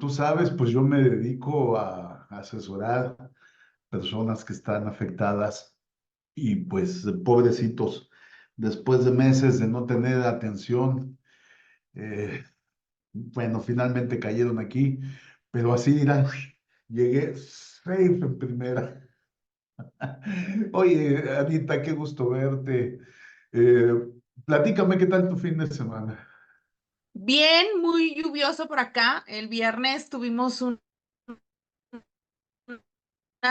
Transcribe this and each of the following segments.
tú sabes, pues yo me dedico a asesorar personas que están afectadas y pues pobrecitos, después de meses de no tener atención, eh, bueno, finalmente cayeron aquí, pero así dirán, llegué safe en primera. Oye, Anita, qué gusto verte. Eh, Platícame qué tal tu fin de semana. Bien, muy lluvioso por acá. El viernes tuvimos una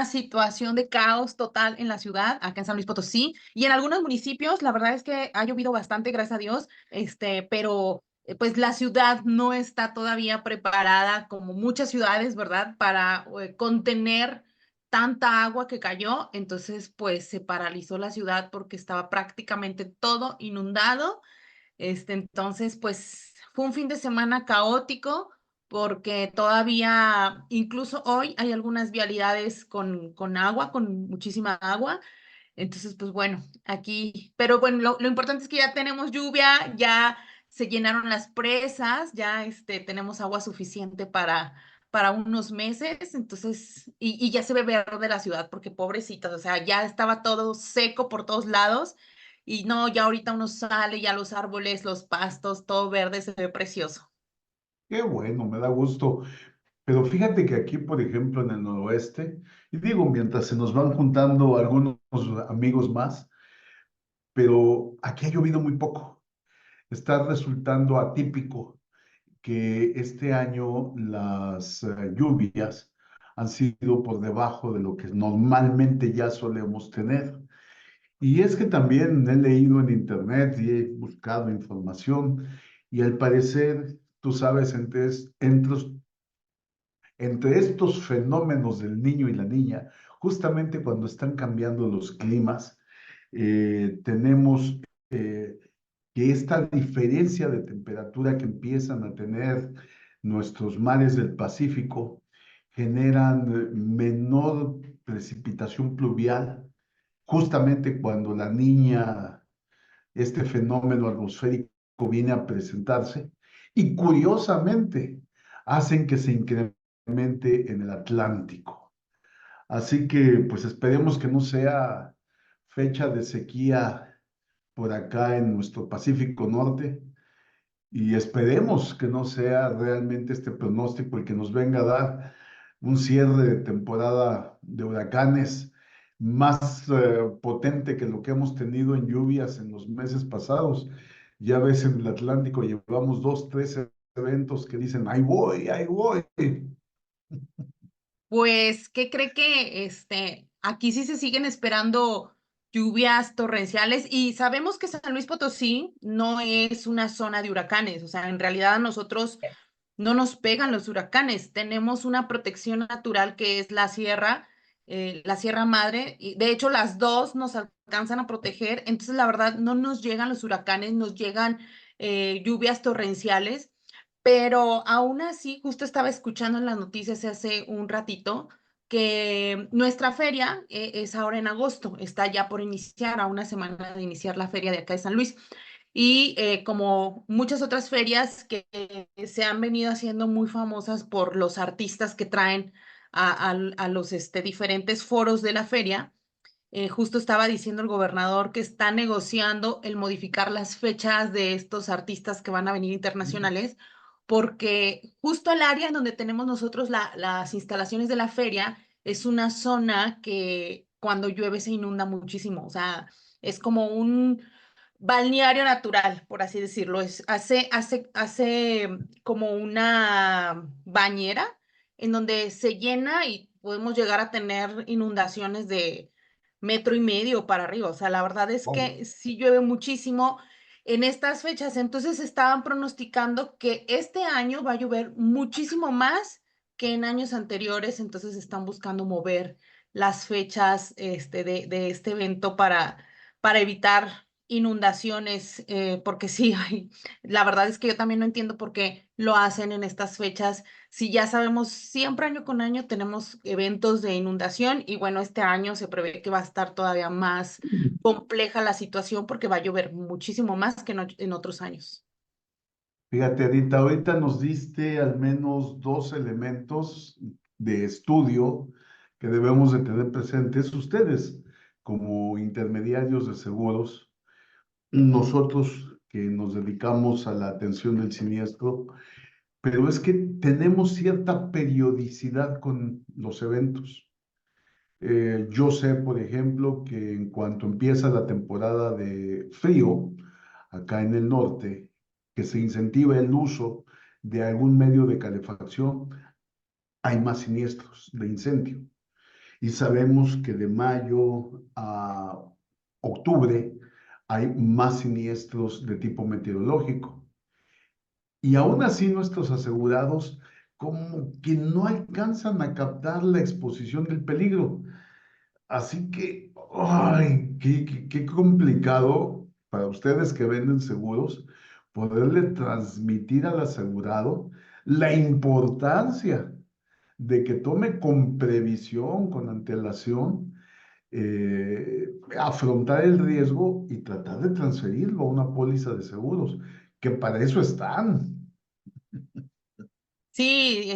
situación de caos total en la ciudad, acá en San Luis Potosí, y en algunos municipios, la verdad es que ha llovido bastante, gracias a Dios, pero pues la ciudad no está todavía preparada como muchas ciudades, ¿verdad? Para contener tanta agua que cayó, entonces pues se paralizó la ciudad porque estaba prácticamente todo inundado. Entonces, pues fue un fin de semana caótico porque todavía, incluso hoy, hay algunas vialidades con agua, con muchísima agua. Entonces, pues bueno, aquí, pero bueno, lo importante es que ya tenemos lluvia, ya se llenaron las presas, ya tenemos agua suficiente para unos meses, entonces, y ya se ve verde la ciudad, porque pobrecitas, o sea, ya estaba todo seco por todos lados, y no, ya ahorita uno sale, ya los árboles, los pastos, todo verde, se ve precioso. Qué bueno, me da gusto. Pero fíjate que aquí, por ejemplo, en el noroeste, y digo, mientras se nos van juntando algunos amigos más, pero aquí ha llovido muy poco. Está resultando atípico que este año las lluvias han sido por debajo de lo que normalmente ya solemos tener. Y es que también he leído en internet y he buscado información y al parecer, tú sabes, entre estos fenómenos del niño y la niña, justamente cuando están cambiando los climas, tenemos que esta diferencia de temperatura que empiezan a tener nuestros mares del Pacífico generan menor precipitación pluvial, justamente cuando la niña, este fenómeno atmosférico viene a presentarse, y curiosamente hacen que se incremente en el Atlántico. Así que pues esperemos que no sea fecha de sequía por acá en nuestro Pacífico Norte y esperemos que no sea realmente este pronóstico el que nos venga a dar un cierre de temporada de huracanes más potente que lo que hemos tenido en lluvias en los meses pasados. Ya ves, en el Atlántico llevamos dos, tres eventos que dicen, ahí voy, ahí voy. Pues, ¿qué cree que aquí sí se siguen esperando lluvias torrenciales? Y sabemos que San Luis Potosí no es una zona de huracanes, o sea, en realidad a nosotros no nos pegan los huracanes, tenemos una protección natural que es la Sierra Madre, y de hecho las dos nos alcanzan a proteger, entonces la verdad no nos llegan los huracanes, nos llegan lluvias torrenciales. Pero aún así, justo estaba escuchando en las noticias hace un ratito que nuestra feria es ahora en agosto, está ya por iniciar, a una semana de iniciar la feria de acá de San Luis. Y como muchas otras ferias que se han venido haciendo muy famosas por los artistas que traen a los diferentes foros de la feria, justo estaba diciendo el gobernador que está negociando el modificar las fechas de estos artistas que van a venir internacionales, porque justo el área en donde tenemos nosotros las instalaciones de la feria es una zona que cuando llueve se inunda muchísimo, o sea, es como un balneario natural, por así decirlo. Hace como una bañera en donde se llena y podemos llegar a tener inundaciones de metro y medio para arriba. O sea, la verdad es Oh, que sí llueve muchísimo en estas fechas. Entonces estaban pronosticando que este año va a llover muchísimo más que en años anteriores. Entonces están buscando mover las fechas de este evento para evitar inundaciones, porque sí, la verdad es que yo también no entiendo por qué lo hacen en estas fechas, si ya sabemos, siempre año con año tenemos eventos de inundación y bueno, este año se prevé que va a estar todavía más compleja la situación porque va a llover muchísimo más que en otros años. Fíjate, Anita, ahorita nos diste al menos dos elementos de estudio que debemos de tener presentes ustedes como intermediarios de seguros, nosotros que nos dedicamos a la atención del siniestro, pero es que tenemos cierta periodicidad con los eventos. Yo sé, por ejemplo, que en cuanto empieza la temporada de frío, acá en el norte, que se incentiva el uso de algún medio de calefacción, hay más siniestros de incendio. Y sabemos que de mayo a octubre hay más siniestros de tipo meteorológico. Y aún así nuestros asegurados como que no alcanzan a captar la exposición del peligro. Así que, ay, qué complicado para ustedes que venden seguros poderle transmitir al asegurado la importancia de que tome con previsión, con antelación, afrontar el riesgo y tratar de transferirlo a una póliza de seguros, que para eso están. Sí,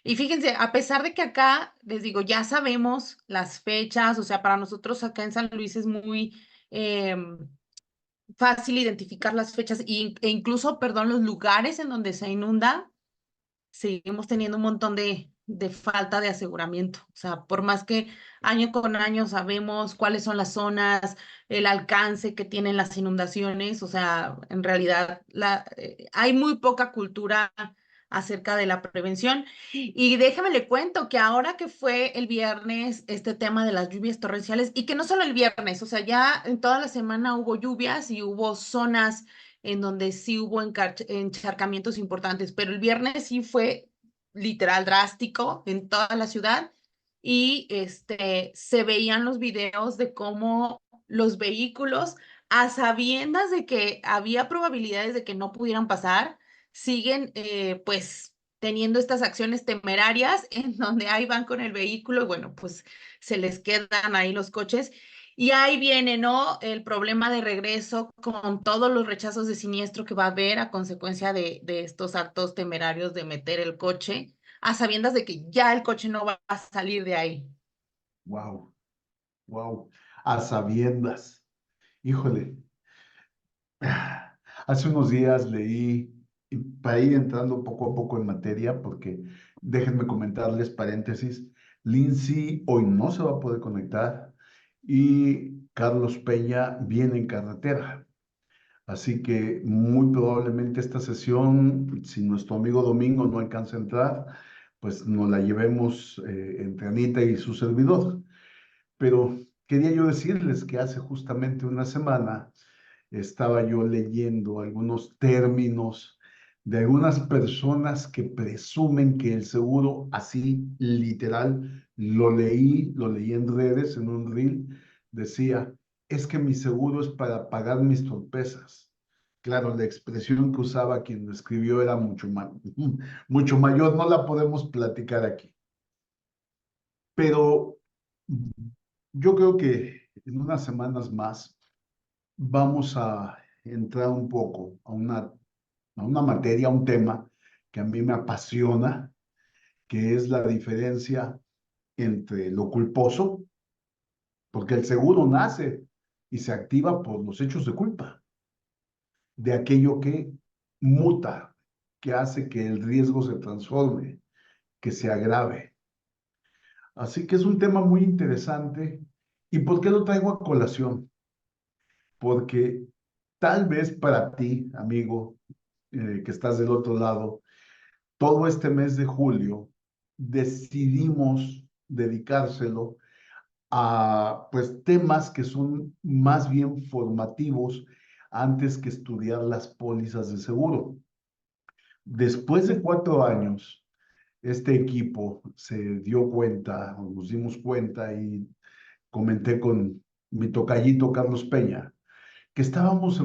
y fíjense, a pesar de que acá, les digo, ya sabemos las fechas, o sea, para nosotros acá en San Luis es muy fácil identificar las fechas e incluso, perdón, los lugares en donde se inunda, seguimos teniendo un montón de falta de aseguramiento. O sea, por más que año con año sabemos cuáles son las zonas, el alcance que tienen las inundaciones, o sea, en realidad hay muy poca cultura acerca de la prevención. Y déjame le cuento que ahora que fue el viernes este tema de las lluvias torrenciales, y que no solo el viernes, o sea, ya en toda la semana hubo lluvias y hubo zonas en donde sí hubo encharcamientos importantes, pero el viernes sí fue literal drástico en toda la ciudad y se veían los videos de cómo los vehículos, a sabiendas de que había probabilidades de que no pudieran pasar, siguen pues teniendo estas acciones temerarias en donde ahí van con el vehículo y bueno, pues se les quedan ahí los coches y ahí viene, ¿no? El problema de regreso con todos los rechazos de siniestro que va a haber a consecuencia de estos actos temerarios de meter el coche, a sabiendas de que ya el coche no va a salir de ahí. Wow, wow, a sabiendas. Híjole, hace unos días leí, y para ir entrando poco a poco en materia, porque déjenme comentarles paréntesis, Lindsay hoy no se va a poder conectar y Carlos Peña viene en carretera. Así que muy probablemente esta sesión, si nuestro amigo Domingo no alcanza a entrar, pues nos la llevemos entre Anita y su servidor. Pero quería yo decirles que hace justamente una semana estaba yo leyendo algunos términos de algunas personas que presumen que el seguro, así literal, lo leí en redes, en un reel, decía, es que mi seguro es para pagar mis torpezas. Claro, la expresión que usaba quien lo escribió era mucho mayor, no la podemos platicar aquí. Pero yo creo que en unas semanas más vamos a entrar un poco a una materia, a un tema que a mí me apasiona, que es la diferencia entre lo culposo, porque el seguro nace y se activa por los hechos de culpa, de aquello que muta, que hace que el riesgo se transforme, que se agrave. Así que es un tema muy interesante. ¿Y por qué lo traigo a colación? Porque tal vez para ti, amigo, que estás del otro lado, todo este mes de julio decidimos dedicárselo a pues temas que son más bien formativos antes que estudiar las pólizas de seguro. Después de 4 años, este equipo se dio cuenta, o nos dimos cuenta y comenté con mi tocallito Carlos Peña, que estábamos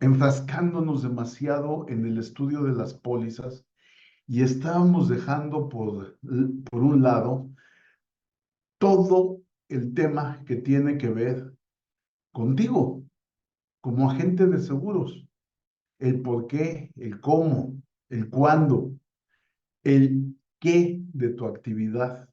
enfrascándonos demasiado en el estudio de las pólizas y estábamos dejando por un lado todo el tema que tiene que ver contigo como agente de seguros. el por qué, el cómo, el cuándo, el qué de tu actividad.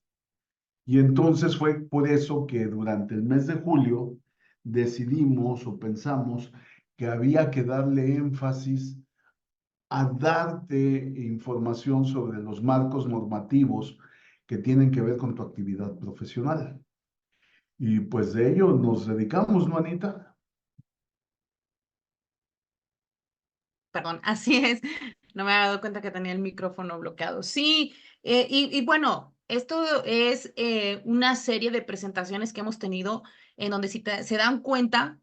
Y entonces fue por eso que durante el mes de julio decidimos o pensamos que había que darle énfasis a darte información sobre los marcos normativos que tienen que ver con tu actividad profesional. Y pues de ello nos dedicamos, ¿no, Anita? Perdón, así es. No me había dado cuenta que tenía el micrófono bloqueado. Sí, y bueno, esto es una serie de presentaciones que hemos tenido en donde si se dan cuenta,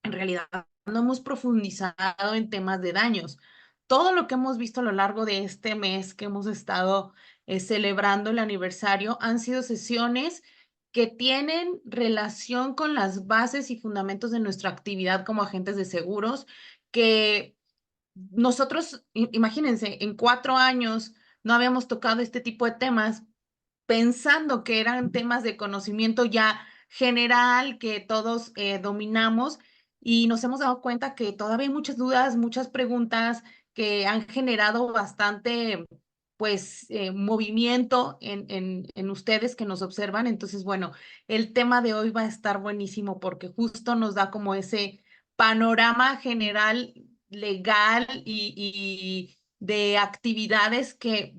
en realidad no hemos profundizado en temas de daños. Todo lo que hemos visto a lo largo de este mes que hemos estado celebrando el aniversario han sido sesiones que tienen relación con las bases y fundamentos de nuestra actividad como agentes de seguros, que nosotros, imagínense, en 4 años no habíamos tocado este tipo de temas pensando que eran temas de conocimiento ya general que todos dominamos y nos hemos dado cuenta que todavía hay muchas dudas, muchas preguntas que han generado bastante, pues, movimiento en ustedes que nos observan. Entonces, bueno, el tema de hoy va a estar buenísimo porque justo nos da como ese panorama general legal y de actividades que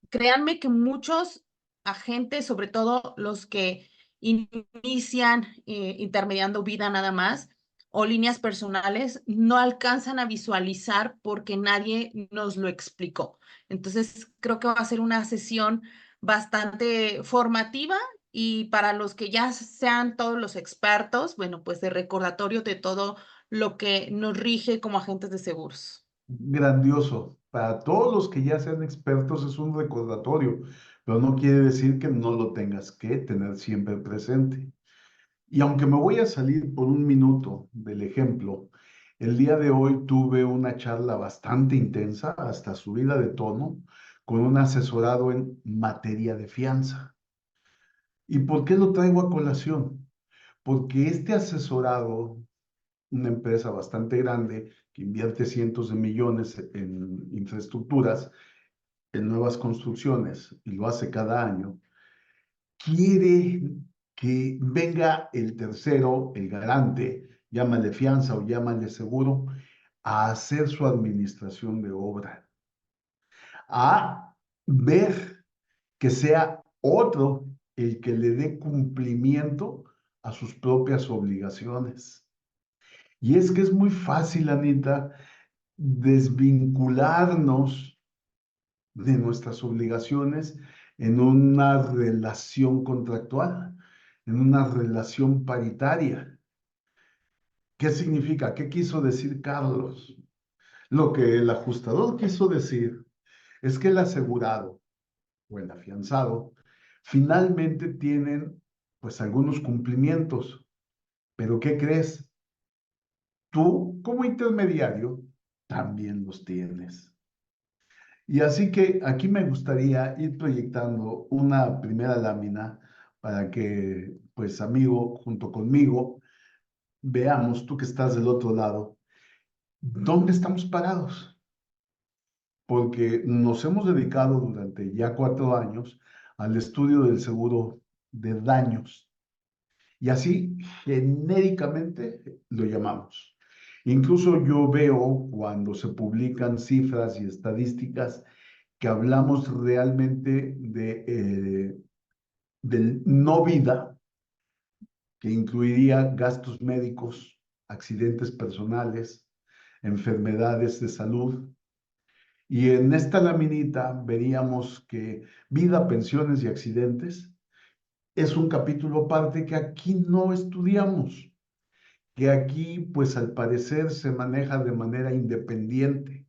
créanme que muchos agentes, sobre todo los que inician intermediando vida nada más o líneas personales, no alcanzan a visualizar porque nadie nos lo explicó. Entonces, creo que va a ser una sesión bastante formativa y para los que ya sean todos los expertos, bueno, pues de recordatorio de todo lo que nos rige como agentes de seguros. Grandioso. Para todos los que ya sean expertos es un recordatorio, pero no quiere decir que no lo tengas que tener siempre presente. Y aunque me voy a salir por un minuto del ejemplo, el día de hoy tuve una charla bastante intensa, hasta subida de tono, con un asesorado en materia de fianza. ¿Y por qué lo traigo a colación? Porque este asesorado, una empresa bastante grande que invierte cientos de millones en infraestructuras, en nuevas construcciones, y lo hace cada año, quiere que venga el tercero, el garante, llámale fianza o llámale seguro, a hacer su administración de obra, a ver que sea otro el que le dé cumplimiento a sus propias obligaciones. Y es que es muy fácil, Anita, desvincularnos de nuestras obligaciones en una relación contractual, en una relación paritaria. ¿Qué significa? ¿Qué quiso decir Carlos? Lo que el ajustador quiso decir es que el asegurado o el afianzado finalmente tienen pues algunos cumplimientos, pero ¿qué crees? Tú como intermediario también los tienes. Y así que aquí me gustaría ir proyectando una primera lámina para que, pues amigo, junto conmigo, veamos, tú que estás del otro lado, dónde estamos parados. Porque nos hemos dedicado durante ya 4 años al estudio del seguro de daños. Y así genéricamente lo llamamos. Incluso yo veo cuando se publican cifras y estadísticas que hablamos realmente del no vida, que incluiría gastos médicos, accidentes personales, enfermedades de salud. Y en esta laminita veríamos que vida, pensiones y accidentes es un capítulo aparte que aquí no estudiamos, que aquí pues al parecer se maneja de manera independiente.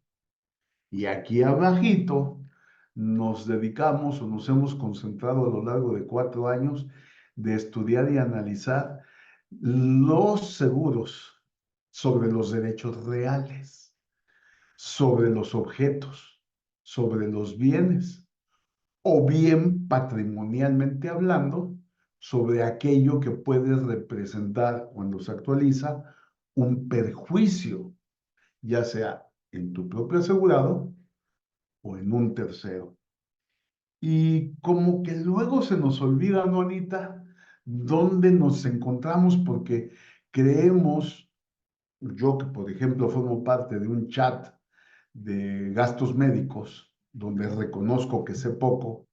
Y aquí abajito nos dedicamos o nos hemos concentrado a lo largo de 4 años de estudiar y analizar los seguros sobre los derechos reales, sobre los objetos, sobre los bienes, o bien patrimonialmente hablando, sobre aquello que puede representar cuando se actualiza un perjuicio, ya sea en tu propio asegurado o en un tercero. Y como que luego se nos olvida, ¿no, Anita? ¿Dónde nos encontramos? Porque creemos, yo que por ejemplo formo parte de un chat de gastos médicos, donde reconozco que sé poco,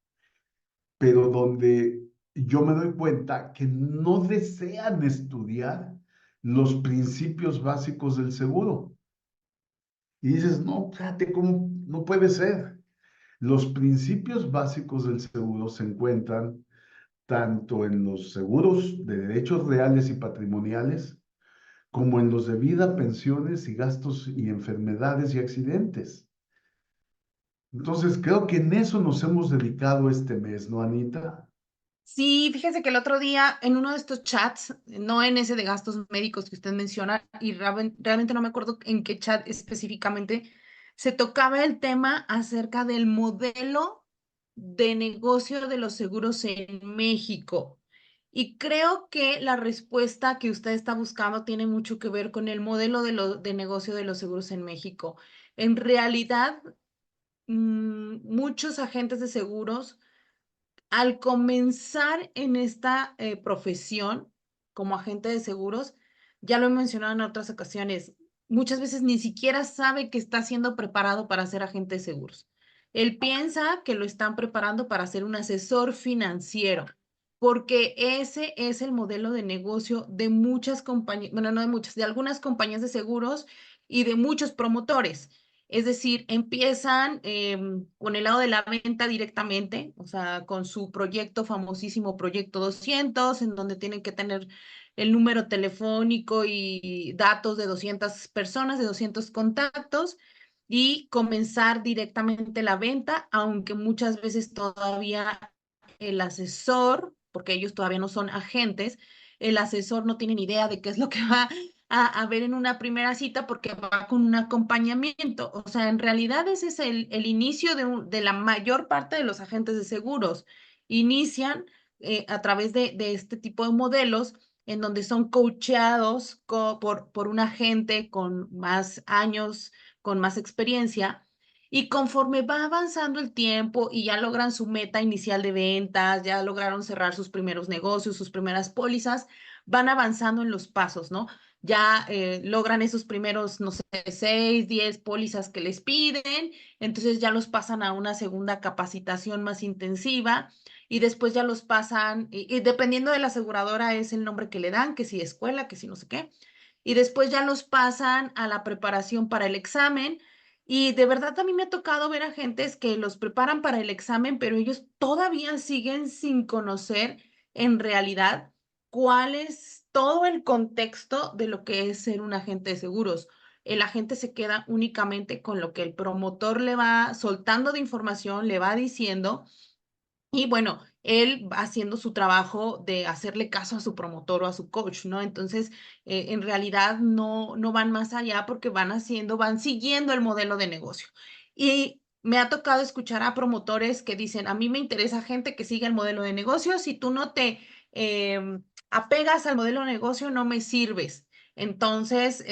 pero donde yo me doy cuenta que no desean estudiar los principios básicos del seguro. Y dices, no, fíjate cómo no puede ser. Los principios básicos del seguro se encuentran tanto en los seguros de derechos reales y patrimoniales, como en los de vida, pensiones y gastos y enfermedades y accidentes. Entonces, creo que en eso nos hemos dedicado este mes, ¿no, Anita? Sí, fíjese que el otro día en uno de estos chats, no en ese de gastos médicos que usted menciona, y realmente no me acuerdo en qué chat específicamente, se tocaba el tema acerca del modelo de negocio de los seguros en México. Y creo que la respuesta que usted está buscando tiene mucho que ver con el modelo de negocio de los seguros en México. En realidad, muchos agentes de seguros al comenzar en esta profesión como agente de seguros, ya lo he mencionado en otras ocasiones, muchas veces ni siquiera sabe que está siendo preparado para ser agente de seguros. Él piensa que lo están preparando para ser un asesor financiero, porque ese es el modelo de negocio de muchas compañías, bueno, no de muchas, de algunas compañías de seguros y de muchos promotores. Es decir, empiezan con el lado de la venta directamente, o sea, con su proyecto famosísimo Proyecto 200, en donde tienen que tener el número telefónico y datos de 200 personas, de 200 contactos, y comenzar directamente la venta, aunque muchas veces todavía el asesor, porque ellos todavía no son agentes, el asesor no tiene ni idea de qué es lo que va a ver en una primera cita porque va con un acompañamiento. O sea, en realidad ese es el inicio de la mayor parte de los agentes de seguros. Inician a través de este tipo de modelos en donde son coacheados por un agente con más años, con más experiencia. Y conforme va avanzando el tiempo y ya logran su meta inicial de ventas, ya lograron cerrar sus primeros negocios, sus primeras pólizas, van avanzando en los pasos, ¿no? Ya logran esos primeros, no sé, 6, 10 pólizas que les piden, entonces ya los pasan a una segunda capacitación más intensiva y después ya los pasan, y dependiendo de la aseguradora es el nombre que le dan, que si escuela, que si no sé qué, y después ya los pasan a la preparación para el examen. Y de verdad a mí me ha tocado ver a gentes que los preparan para el examen, pero ellos todavía siguen sin conocer en realidad cuál es todo el contexto de lo que es ser un agente de seguros. El agente se queda únicamente con lo que el promotor le va soltando de información, le va diciendo, y bueno, él va haciendo su trabajo de hacerle caso a su promotor o a su coach, ¿no? Entonces, en realidad no van más allá porque van siguiendo el modelo de negocio. Y me ha tocado escuchar a promotores que dicen, a mí me interesa gente que siga el modelo de negocio, si tú no te apegas al modelo de negocio, no me sirves. Entonces,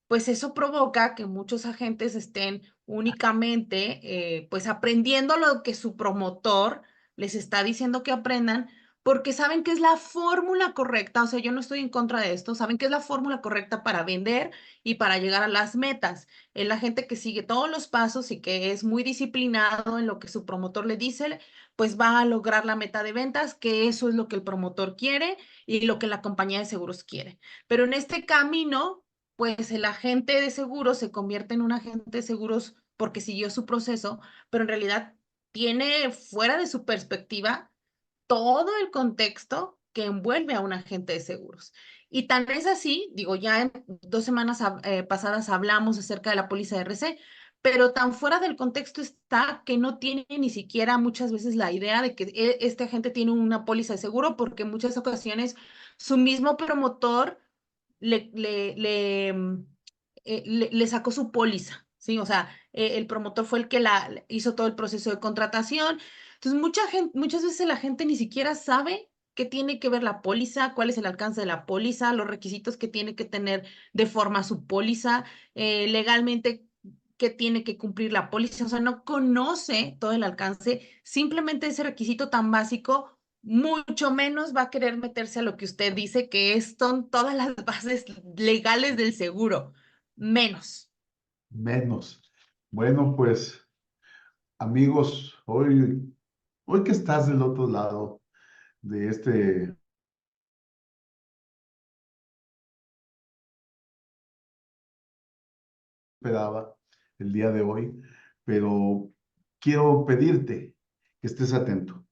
pues eso provoca que muchos agentes estén únicamente pues aprendiendo lo que su promotor les está diciendo que aprendan porque saben que es la fórmula correcta, o sea, yo no estoy en contra de esto, saben que es la fórmula correcta para vender y para llegar a las metas. Es la gente que sigue todos los pasos y que es muy disciplinado en lo que su promotor le dice, pues va a lograr la meta de ventas, que eso es lo que el promotor quiere y lo que la compañía de seguros quiere. Pero en este camino pues el agente de seguros se convierte en un agente de seguros porque siguió su proceso, pero en realidad tiene fuera de su perspectiva todo el contexto que envuelve a un agente de seguros. Y tal es así, digo, ya en 2 semanas pasadas hablamos acerca de la póliza de RC, pero tan fuera del contexto está que no tiene ni siquiera muchas veces la idea de que este agente tiene una póliza de seguro porque en muchas ocasiones su mismo promotor le sacó su póliza, ¿sí? O sea, el promotor fue el que hizo todo el proceso de contratación. Entonces, muchas veces la gente ni siquiera sabe qué tiene que ver la póliza, cuál es el alcance de la póliza, los requisitos que tiene que tener de forma su póliza, legalmente qué tiene que cumplir la póliza, o sea, no conoce todo el alcance, simplemente ese requisito tan básico, mucho menos va a querer meterse a lo que usted dice son todas las bases legales del seguro, menos. Menos. Bueno, pues, amigos, hoy que estás del otro lado de este, esperaba el día de hoy, pero quiero pedirte que estés atento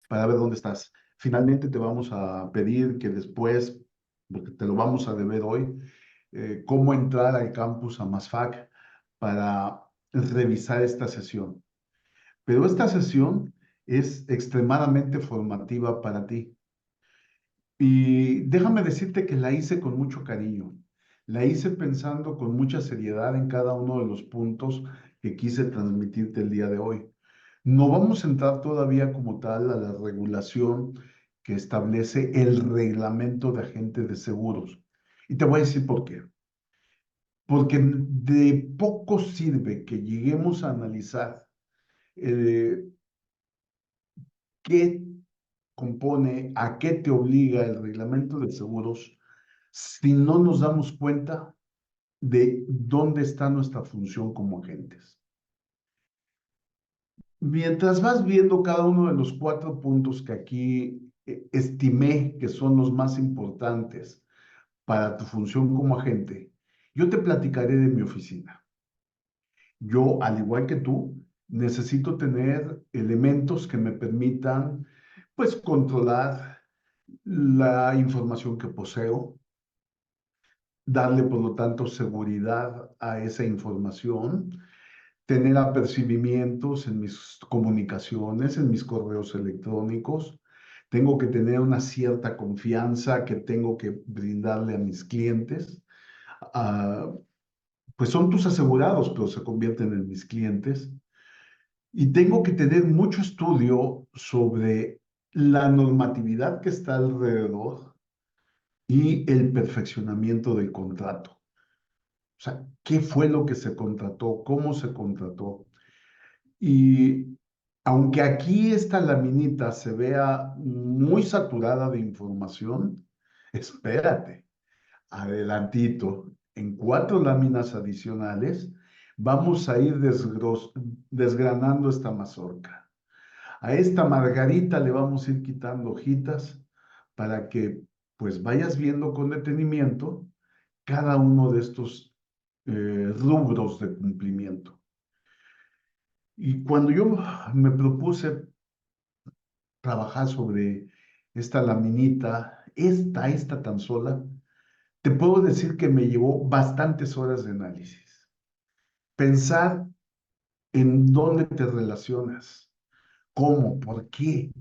para ver dónde estás. Finalmente te vamos a pedir que después, porque te lo vamos a deber hoy, cómo entrar al campus Amasfac para revisar esta sesión. Pero esta sesión es extremadamente formativa para ti. Y déjame decirte que la hice con mucho cariño. La hice pensando con mucha seriedad en cada uno de los puntos que quise transmitirte el día de hoy. No vamos a entrar todavía como tal a la regulación que establece el reglamento de agentes de seguros. Y te voy a decir por qué. Porque de poco sirve que lleguemos a analizar eh, qué compone, a qué te obliga el reglamento de seguros si no nos damos cuenta de dónde está nuestra función como agentes. Mientras vas viendo cada uno de los 4 puntos que aquí estimé que son los más importantes para tu función como agente, yo te platicaré de mi oficina. Yo, al igual que tú, necesito tener elementos que me permitan, pues, controlar la información que poseo, darle, por lo tanto, seguridad a esa información, tener apercibimientos en mis comunicaciones, en mis correos electrónicos. Tengo que tener una cierta confianza que tengo que brindarle a mis clientes. Ah, pues son tus asegurados, pero se convierten en mis clientes. Y tengo que tener mucho estudio sobre la normatividad que está alrededor y el perfeccionamiento del contrato. O sea, ¿qué fue lo que se contrató? ¿Cómo se contrató? Y aunque aquí esta laminita se vea muy saturada de información, espérate, adelantito, en 4 láminas adicionales vamos a ir desgranando esta mazorca. A esta margarita le vamos a ir quitando hojitas para que pues vayas viendo con detenimiento cada uno de estos rubros de cumplimiento. Y cuando yo me propuse trabajar sobre esta laminita, esta tan sola, te puedo decir que me llevó bastantes horas de análisis. Pensar en dónde te relacionas, cómo, por qué.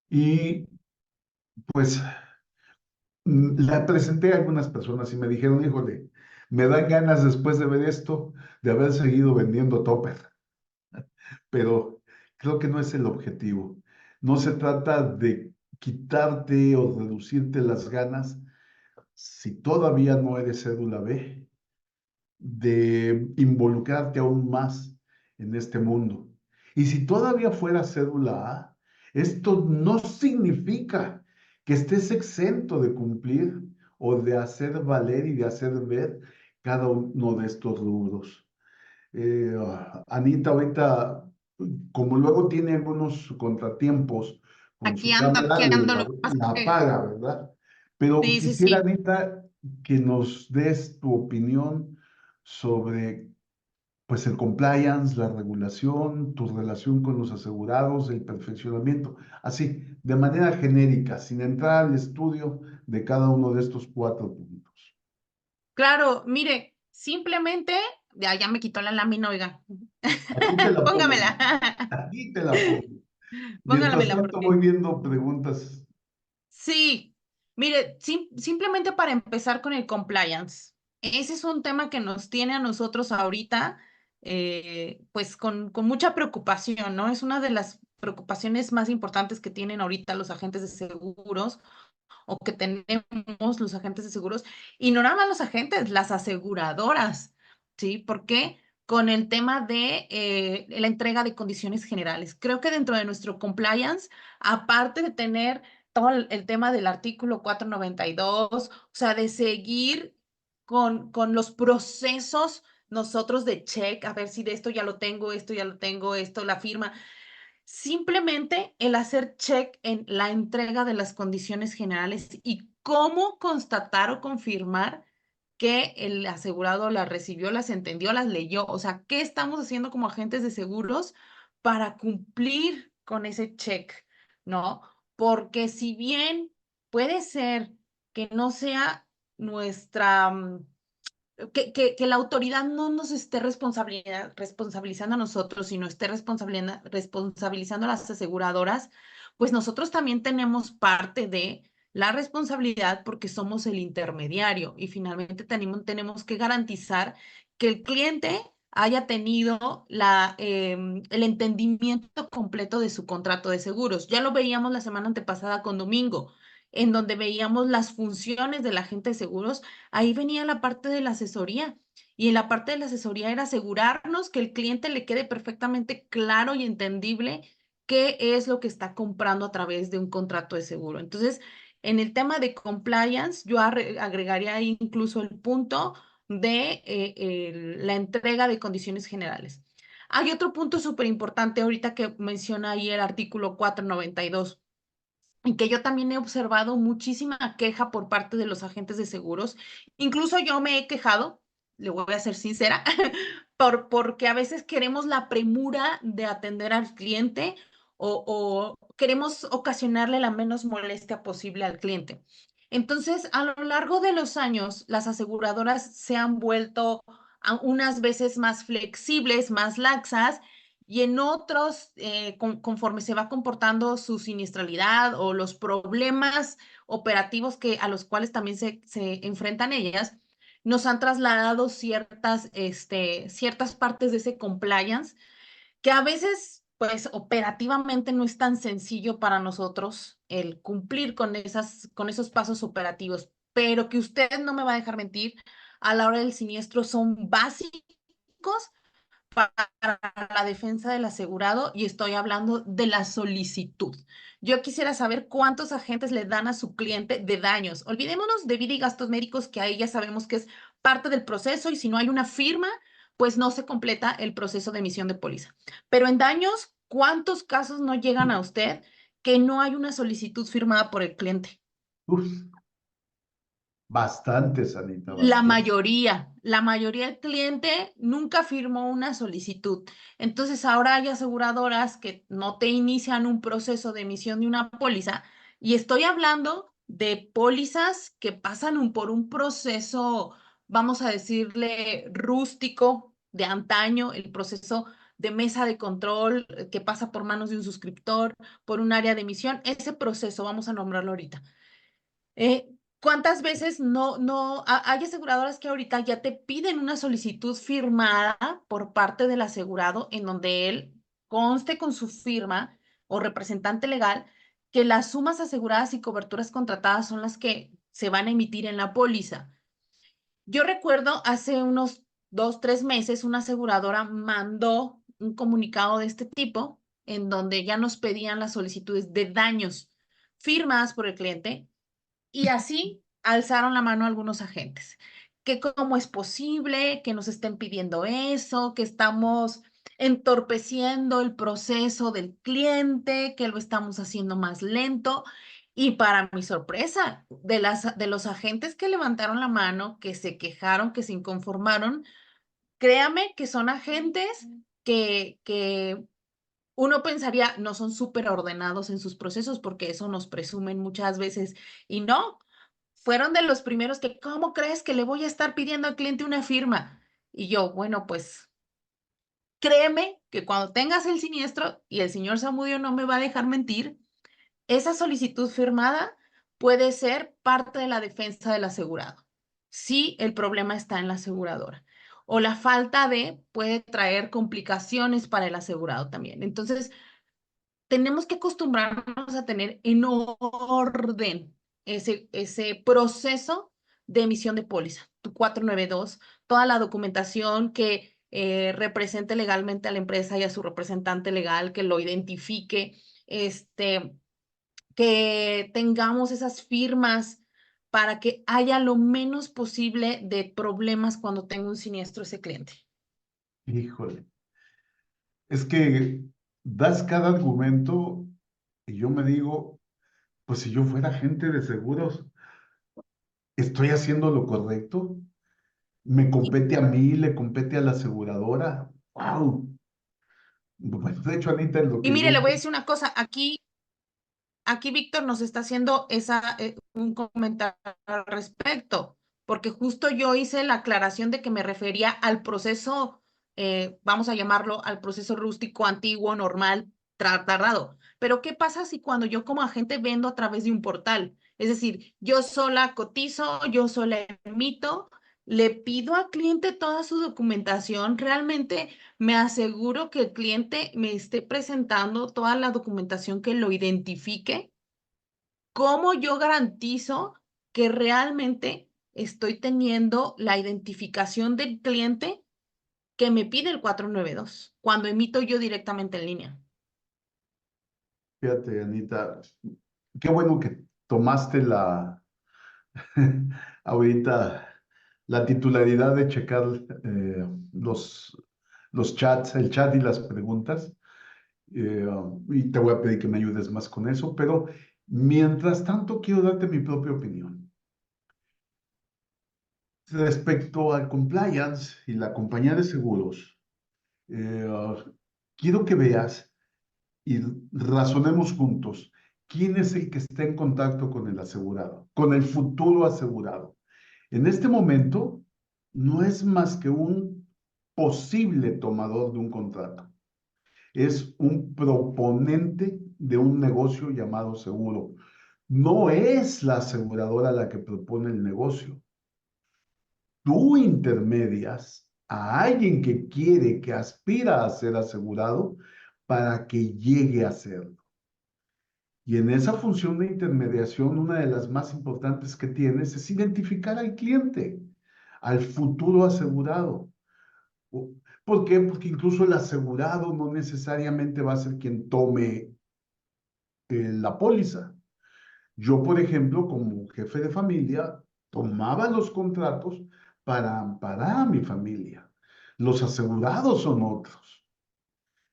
Y pues la presenté a algunas personas y me dijeron, híjole, me dan ganas después de ver esto de haber seguido vendiendo topper, pero creo que no es el objetivo. No se trata de quitarte o reducirte las ganas si todavía no eres cédula B, de involucrarte aún más en este mundo. Y si todavía fuera cédula A, esto no significa que estés exento de cumplir o de hacer valer y de hacer ver cada uno de estos rubros. Anita, ahorita, como luego tiene algunos contratiempos con su Aquí cámara, ando, lo más la que, apaga, ¿verdad? Pero sí, sí, quisiera, sí. Anita, que nos des tu opinión sobre, pues, el compliance, la regulación, tu relación con los asegurados, el perfeccionamiento, así, de manera genérica, sin entrar al estudio de cada uno de estos 4 puntos. Claro, mire, simplemente, ya me quitó la lámina, oiga. Aquí te la pongo, Póngamela. Anita, aquí te la pongo. Mientras Póngamela tanto, voy porque viendo preguntas. sí, mire, simplemente para empezar con el compliance. Ese es un tema que nos tiene a nosotros ahorita, pues con mucha preocupación, ¿no? Es una de las preocupaciones más importantes que tienen ahorita los agentes de seguros o que tenemos los agentes de seguros, y no nada más los agentes, las aseguradoras, ¿sí? ¿Por qué? Con el tema de la entrega de condiciones generales. Creo que dentro de nuestro compliance, aparte de tener todo el tema del artículo 492, o sea, de seguir con los procesos nosotros de check, a ver si de esto ya lo tengo, esto ya lo tengo, esto, la firma. Simplemente el hacer check en la entrega de las condiciones generales y cómo constatar o confirmar que el asegurado las recibió, las entendió, las leyó. O sea, ¿qué estamos haciendo como agentes de seguros para cumplir con ese check? ¿No? Porque si bien puede ser que no sea nuestra que la autoridad no nos esté responsabilizando a nosotros, sino esté responsabilizando a las aseguradoras, pues nosotros también tenemos parte de la responsabilidad porque somos el intermediario y finalmente tenemos que garantizar que el cliente haya tenido el entendimiento completo de su contrato de seguros. Ya lo veíamos la semana antepasada con Domingo, en donde veíamos las funciones del agente de seguros. Ahí venía la parte de la asesoría. Y en la parte de la asesoría era asegurarnos que el cliente le quede perfectamente claro y entendible qué es lo que está comprando a través de un contrato de seguro. Entonces, en el tema de compliance, yo agregaría ahí incluso el punto de la entrega de condiciones generales. Hay otro punto súper importante ahorita que menciona ahí el artículo 492 y que yo también he observado muchísima queja por parte de los agentes de seguros. Incluso yo me he quejado, le voy a ser sincera, porque a veces queremos la premura de atender al cliente o queremos ocasionarle la menos molestia posible al cliente. Entonces, a lo largo de los años, las aseguradoras se han vuelto unas veces más flexibles, más laxas, y en otros, conforme se va comportando su siniestralidad o los problemas operativos a los cuales también se enfrentan ellas, nos han trasladado ciertas partes de ese compliance que a veces, pues, operativamente no es tan sencillo para nosotros el cumplir con esos pasos operativos, pero que usted no me va a dejar mentir, a la hora del siniestro son básicos para la defensa del asegurado y estoy hablando de la solicitud. Yo quisiera saber cuántos agentes le dan a su cliente de daños. Olvidémonos de vida y gastos médicos, que ahí ya sabemos que es parte del proceso y si no hay una firma, pues no se completa el proceso de emisión de póliza. Pero en daños, ¿cuántos casos no llegan a usted que no hay una solicitud firmada por el cliente? Uf, bastantes, Anita, La bastantes. mayoría, la mayoría del cliente nunca firmó una solicitud. Entonces ahora hay aseguradoras que no te inician un proceso de emisión de una póliza y estoy hablando de pólizas que pasan por un proceso, vamos a decirle, rústico de antaño, el proceso de mesa de control que pasa por manos de un suscriptor, por un área de emisión, ese proceso, vamos a nombrarlo ahorita. Eh, ¿Cuántas veces hay aseguradoras que ahorita ya te piden una solicitud firmada por parte del asegurado en donde él conste con su firma o representante legal que las sumas aseguradas y coberturas contratadas son las que se van a emitir en la póliza? Yo recuerdo hace unos 2, 3 meses una aseguradora mandó un comunicado de este tipo en donde ya nos pedían las solicitudes de daños firmadas por el cliente y así alzaron la mano algunos agentes, que cómo es posible que nos estén pidiendo eso, que estamos entorpeciendo el proceso del cliente, que lo estamos haciendo más lento. Y para mi sorpresa, de los agentes que levantaron la mano, que se quejaron, que se inconformaron, créame que son agentes que uno pensaría no son súper ordenados en sus procesos porque eso nos presumen muchas veces y no, fueron de los primeros que, ¿cómo crees que le voy a estar pidiendo al cliente una firma? Y yo, bueno, pues créeme que cuando tengas el siniestro, y el señor Zamudio no me va a dejar mentir, esa solicitud firmada puede ser parte de la defensa del asegurado. Si el problema está en la aseguradora. O la falta de puede traer complicaciones para el asegurado también. Entonces, tenemos que acostumbrarnos a tener en orden ese proceso de emisión de póliza, tu 492, toda la documentación que represente legalmente a la empresa y a su representante legal, que lo identifique, que tengamos esas firmas para que haya lo menos posible de problemas cuando tenga un siniestro ese cliente. Híjole, es que das cada argumento y yo me digo, pues si yo fuera agente de seguros, ¿estoy haciendo lo correcto? ¿Me compete a mí, le compete a la aseguradora? ¡Wow! Bueno, de hecho, Anita, en lo Y que mire, yo... le voy a decir una cosa, aquí Víctor nos está haciendo un comentario al respecto, porque justo yo hice la aclaración de que me refería al proceso, vamos a llamarlo, al proceso rústico, antiguo, normal, tardado. Pero ¿qué pasa si cuando yo como agente vendo a través de un portal? Es decir, yo sola cotizo, yo sola emito, le pido al cliente toda su documentación, realmente me aseguro que el cliente me esté presentando toda la documentación que lo identifique. ¿Cómo yo garantizo que realmente estoy teniendo la identificación del cliente que me pide el 492 cuando emito yo directamente en línea? Fíjate, Anita, qué bueno que tomaste ahorita la titularidad de checar los, los chats, el chat y las preguntas. Y te voy a pedir que me ayudes más con eso, pero mientras tanto quiero darte mi propia opinión. Respecto al compliance y la compañía de seguros, eh, quiero que veas y razonemos juntos quién es el que está en contacto con el asegurado, con el futuro asegurado. En este momento, no es más que un posible tomador de un contrato. Es un proponente de un negocio llamado seguro. No es la aseguradora la que propone el negocio. Tú intermedias a alguien que quiere, que aspira a ser asegurado para que llegue a serlo. Y en esa función de intermediación, una de las más importantes que tienes es identificar al cliente, al futuro asegurado. ¿Por qué? Porque incluso el asegurado no necesariamente va a ser quien tome la póliza. Yo, por ejemplo, como jefe de familia, tomaba los contratos para amparar a mi familia. Los asegurados son otros.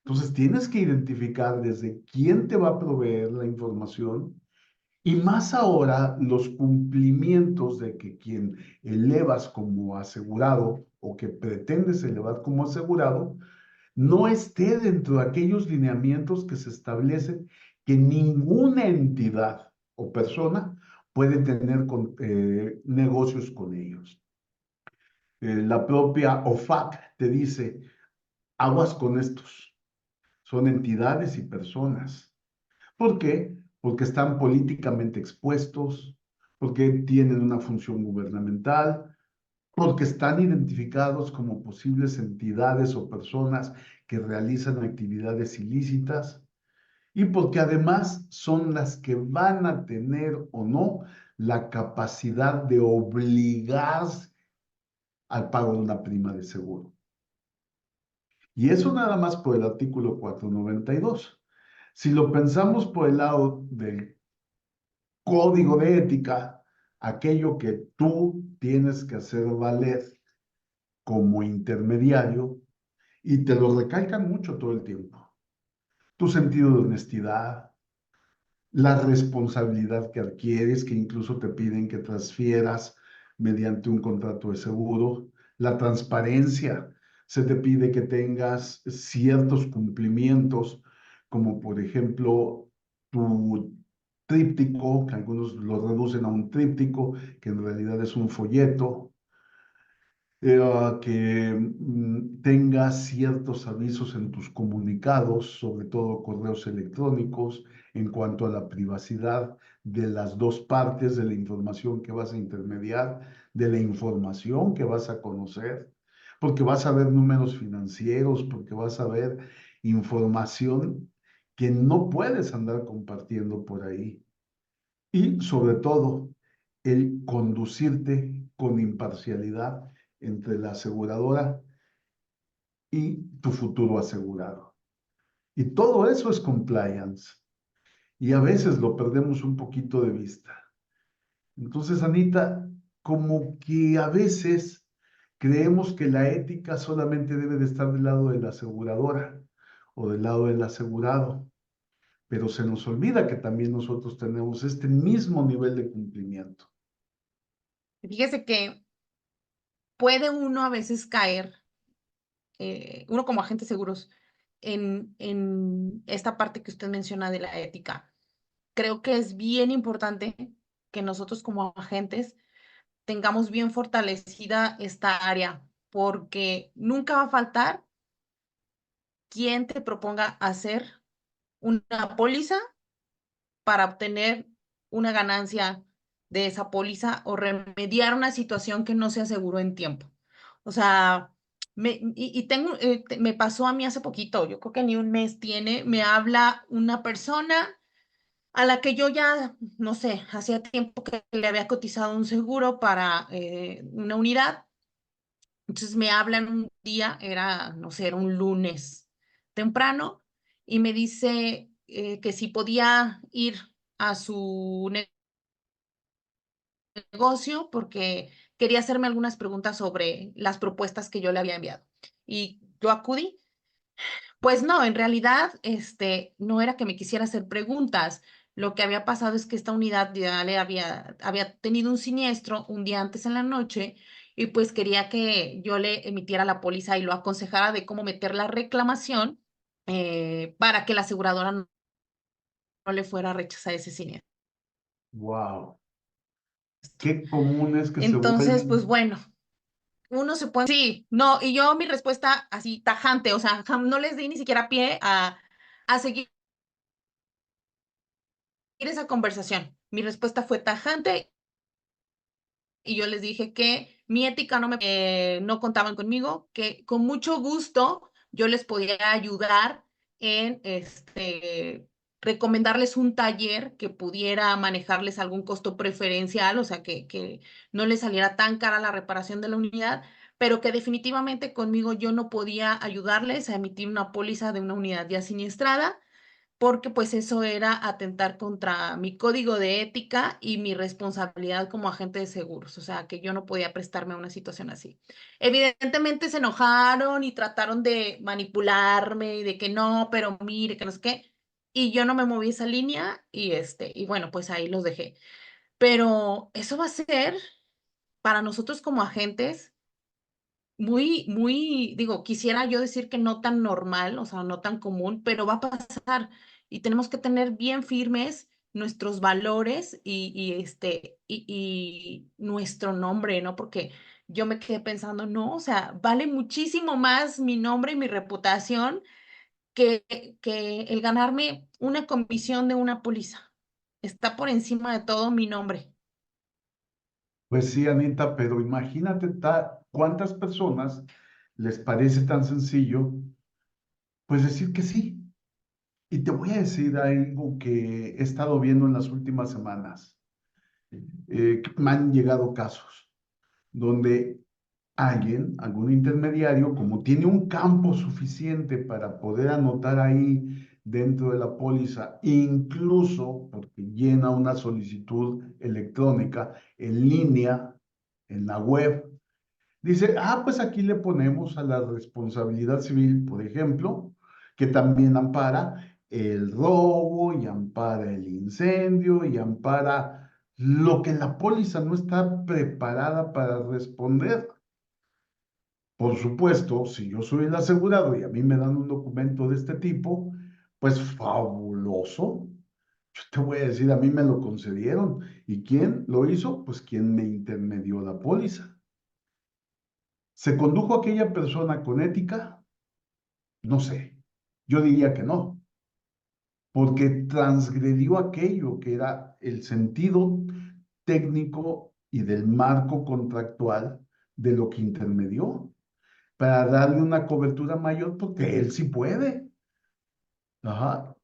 Entonces, tienes que identificar desde quién te va a proveer la información y más ahora los cumplimientos de que quien elevas como asegurado o que pretendes elevar como asegurado no esté dentro de aquellos lineamientos que se establecen que ninguna entidad o persona puede tener negocios con ellos. La propia OFAC te dice, aguas con estos, son entidades y personas. ¿Por qué? Porque están políticamente expuestos, porque tienen una función gubernamental, porque están identificados como posibles entidades o personas que realizan actividades ilícitas y porque además son las que van a tener o no la capacidad de obligar al pago de una prima de seguro. Y eso nada más por el artículo 492. Si lo pensamos por el lado del código de ética, aquello que tú tienes que hacer valer como intermediario, y te lo recalcan mucho todo el tiempo. Tu sentido de honestidad, la responsabilidad que adquieres, que incluso te piden que transfieras mediante un contrato de seguro, la transparencia, se te pide que tengas ciertos cumplimientos, como por ejemplo tu tríptico, que algunos lo reducen a un tríptico, que en realidad es un folleto, que tengas ciertos avisos en tus comunicados, sobre todo correos electrónicos, en cuanto a la privacidad de las dos partes de la información que vas a intermediar, de la información que vas a conocer, porque vas a ver números financieros, porque vas a ver información que no puedes andar compartiendo por ahí. Y sobre todo, el conducirte con imparcialidad entre la aseguradora y tu futuro asegurado. Y todo eso es compliance. Y a veces lo perdemos un poquito de vista. Entonces, Anita, como que a veces creemos que la ética solamente debe de estar del lado de la aseguradora o del lado del asegurado, pero se nos olvida que también nosotros tenemos este mismo nivel de cumplimiento. Fíjese que puede uno a veces caer, uno como agente de seguros, en esta parte que usted menciona de la ética. Creo que es bien importante que nosotros como agentes tengamos bien fortalecida esta área, porque nunca va a faltar quien te proponga hacer una póliza para obtener una ganancia de esa póliza o remediar una situación que no se aseguró en tiempo. O sea, me pasó a mí hace poquito, yo creo que ni un mes tiene, me habla una persona a la que yo ya, no sé, hacía tiempo que le había cotizado un seguro para una unidad. Entonces me hablan un día, era, no sé, era un lunes temprano, y me dice que si podía ir a su negocio porque quería hacerme algunas preguntas sobre las propuestas que yo le había enviado. Y yo acudí. Pues no, en realidad, no era que me quisiera hacer preguntas. Lo que había pasado es que esta unidad ya había tenido un siniestro un día antes en la noche, y pues quería que yo le emitiera la póliza y lo aconsejara de cómo meter la reclamación, para que la aseguradora no le fuera a rechazar ese siniestro. Wow, qué común es que se Entonces, pues vuelven. bueno, uno se puede, sí, no, y yo mi respuesta así tajante, o sea, no les di ni siquiera pie a seguir esa conversación. Mi respuesta fue tajante, y yo les dije que mi ética no contaban conmigo, que con mucho gusto yo les podía ayudar en recomendarles un taller que pudiera manejarles algún costo preferencial, o sea, que no les saliera tan cara la reparación de la unidad, pero que definitivamente conmigo yo no podía ayudarles a emitir una póliza de una unidad ya siniestrada, porque pues eso era atentar contra mi código de ética y mi responsabilidad como agente de seguros, o sea, que yo no podía prestarme a una situación así. Evidentemente se enojaron y trataron de manipularme y de que no, pero mire, que no sé qué, y yo no me moví esa línea, y bueno, pues ahí los dejé. Pero eso va a ser para nosotros como agentes muy, muy, digo, quisiera yo decir que no tan normal, o sea, no tan común, pero va a pasar, y tenemos que tener bien firmes nuestros valores y nuestro nombre, ¿no? Porque yo me quedé pensando, no, o sea, vale muchísimo más mi nombre y mi reputación que el ganarme una comisión de una póliza. Está por encima de todo mi nombre. Pues sí, Anita, pero imagínate cuántas personas les parece tan sencillo, pues decir que sí. Y te voy a decir algo que he estado viendo en las últimas semanas. Que me han llegado casos donde alguien, algún intermediario, como tiene un campo suficiente para poder anotar ahí dentro de la póliza, incluso porque llena una solicitud electrónica en línea, en la web, dice, pues aquí le ponemos a la responsabilidad civil, por ejemplo, que también ampara el robo y ampara el incendio y ampara lo que la póliza no está preparada para responder. Por supuesto, si yo soy el asegurado y a mí me dan un documento de este tipo, pues fabuloso. Yo te voy a decir, a mí me lo concedieron. ¿Y quién lo hizo? Pues quien me intermedió la póliza. ¿Se condujo aquella persona con ética? No sé. Yo diría que no, porque transgredió aquello que era el sentido técnico y del marco contractual de lo que intermedió, para darle una cobertura mayor porque él sí puede. Ajá.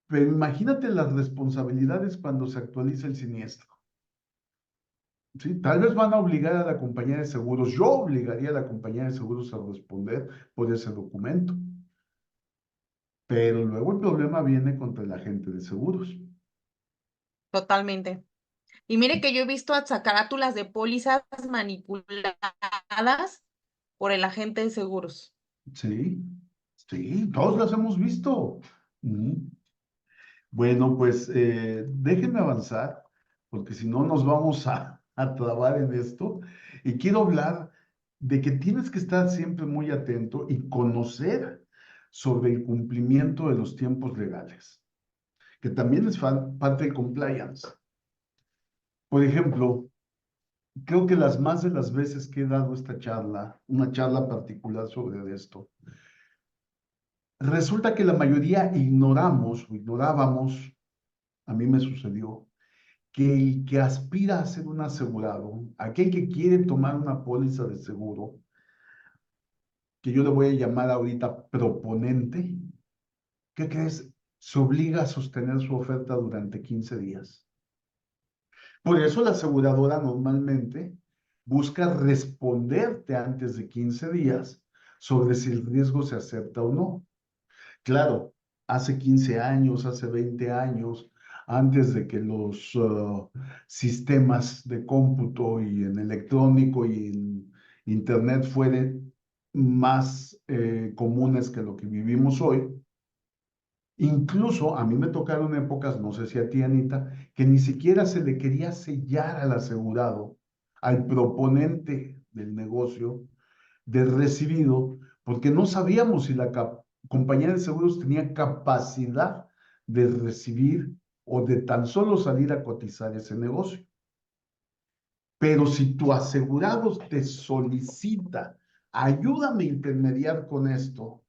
Pero imagínate las responsabilidades cuando se actualiza el siniestro. ¿Sí? Tal vez van a obligar a la compañía de seguros, yo obligaría a la compañía de seguros a responder por ese documento, pero luego el problema viene contra el agente de seguros. Totalmente. Y mire que yo he visto hasta carátulas de pólizas manipuladas por el agente de seguros. Sí, sí, todos las hemos visto. Ujú. Bueno, pues déjenme avanzar, porque si no nos vamos a trabar en esto. Y quiero hablar de que tienes que estar siempre muy atento y conocer sobre el cumplimiento de los tiempos legales, que también es parte del compliance. Por ejemplo, creo que las más de las veces que he dado esta charla, una charla particular sobre esto, resulta que la mayoría ignoramos o ignorábamos, a mí me sucedió, que el que aspira a ser un asegurado, aquel que quiere tomar una póliza de seguro, que yo le voy a llamar ahorita proponente, ¿qué crees? Se obliga a sostener su oferta durante 15 días. Por eso la aseguradora normalmente busca responderte antes de 15 días sobre si el riesgo se acepta o no. Claro, hace 15 años, hace 20 años, antes de que los sistemas de cómputo y en electrónico y en internet fueran más comunes que lo que vivimos hoy, incluso a mí me tocaron épocas, no sé si a ti, Anita, que ni siquiera se le quería sellar al asegurado, al proponente del negocio, del recibido, porque no sabíamos si la compañía de seguros tenía capacidad de recibir o de tan solo salir a cotizar ese negocio. Pero si tu asegurado te solicita, ayúdame a intermediar con esto,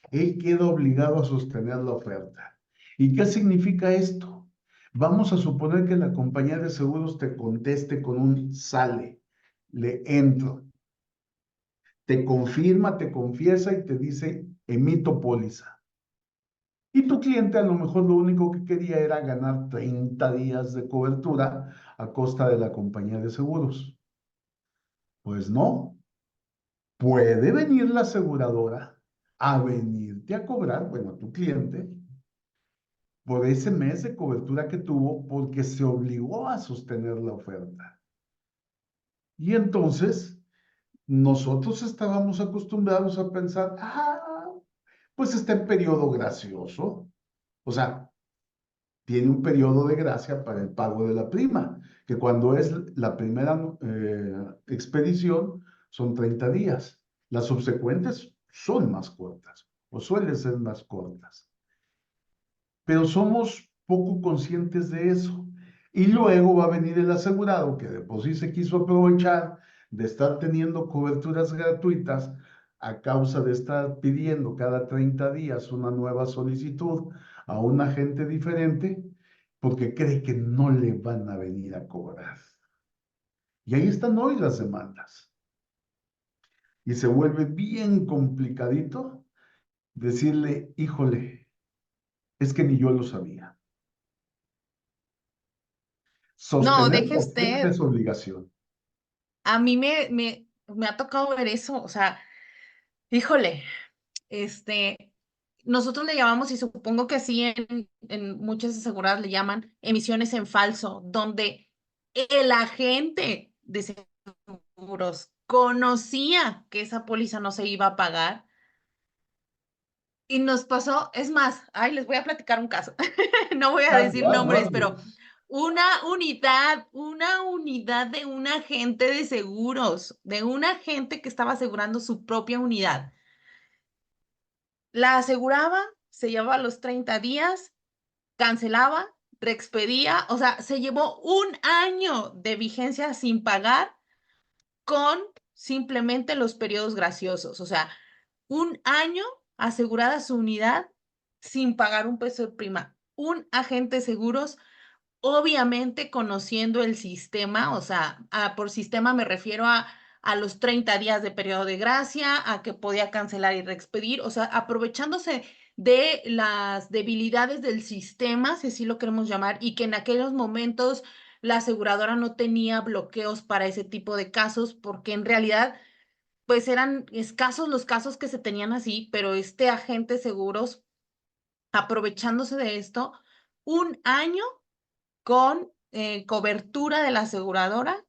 él queda obligado a sostener la oferta. ¿Y qué significa esto? Vamos a suponer que la compañía de seguros te conteste con un sale, le entro, te confirma, te confiesa y te dice, emito póliza. Y tu cliente a lo mejor lo único que quería era ganar 30 días de cobertura a costa de la compañía de seguros. Pues no, puede venir la aseguradora a venirte a cobrar, bueno, a tu cliente, por ese mes de cobertura que tuvo porque se obligó a sostener la oferta. Y entonces nosotros estábamos acostumbrados a pensar, pues está en periodo gracioso. O sea, tiene un periodo de gracia para el pago de la prima, que cuando es la primera expedición son 30 días. Las subsecuentes son más cortas o suelen ser más cortas. Pero somos poco conscientes de eso. Y luego va a venir el asegurado que de por sí se quiso aprovechar de estar teniendo coberturas gratuitas a causa de estar pidiendo cada 30 días una nueva solicitud a un agente diferente porque cree que no le van a venir a cobrar. Y ahí están hoy las demandas. Y se vuelve bien complicadito decirle, híjole, es que ni yo lo sabía. No, Sostener deje la oferta usted. es obligación. A mí me ha tocado ver eso. O sea, híjole, este, nosotros le llamamos, y supongo que sí, en muchas aseguradoras le llaman emisiones en falso, donde el agente de seguros conocía que esa póliza no se iba a pagar y nos pasó, es más, ay, les voy a platicar un caso, no voy a decir nombres, pero Hazlo. una unidad de un agente de seguros, de un agente que estaba asegurando su propia unidad. La aseguraba, se llevaba los 30 días, cancelaba, reexpedía, o sea, se llevó un año de vigencia sin pagar con simplemente los periodos graciosos, o sea, un año asegurada su unidad sin pagar un peso de prima. Un agente de seguros, obviamente conociendo el sistema, o sea, por sistema me refiero a los 30 días de periodo de gracia, a que podía cancelar y reexpedir, o sea, aprovechándose de las debilidades del sistema, si así lo queremos llamar, y que en aquellos momentos la aseguradora no tenía bloqueos para ese tipo de casos, porque en realidad, pues eran escasos los casos que se tenían así, pero este agente de seguros, aprovechándose de esto, un año con cobertura de la aseguradora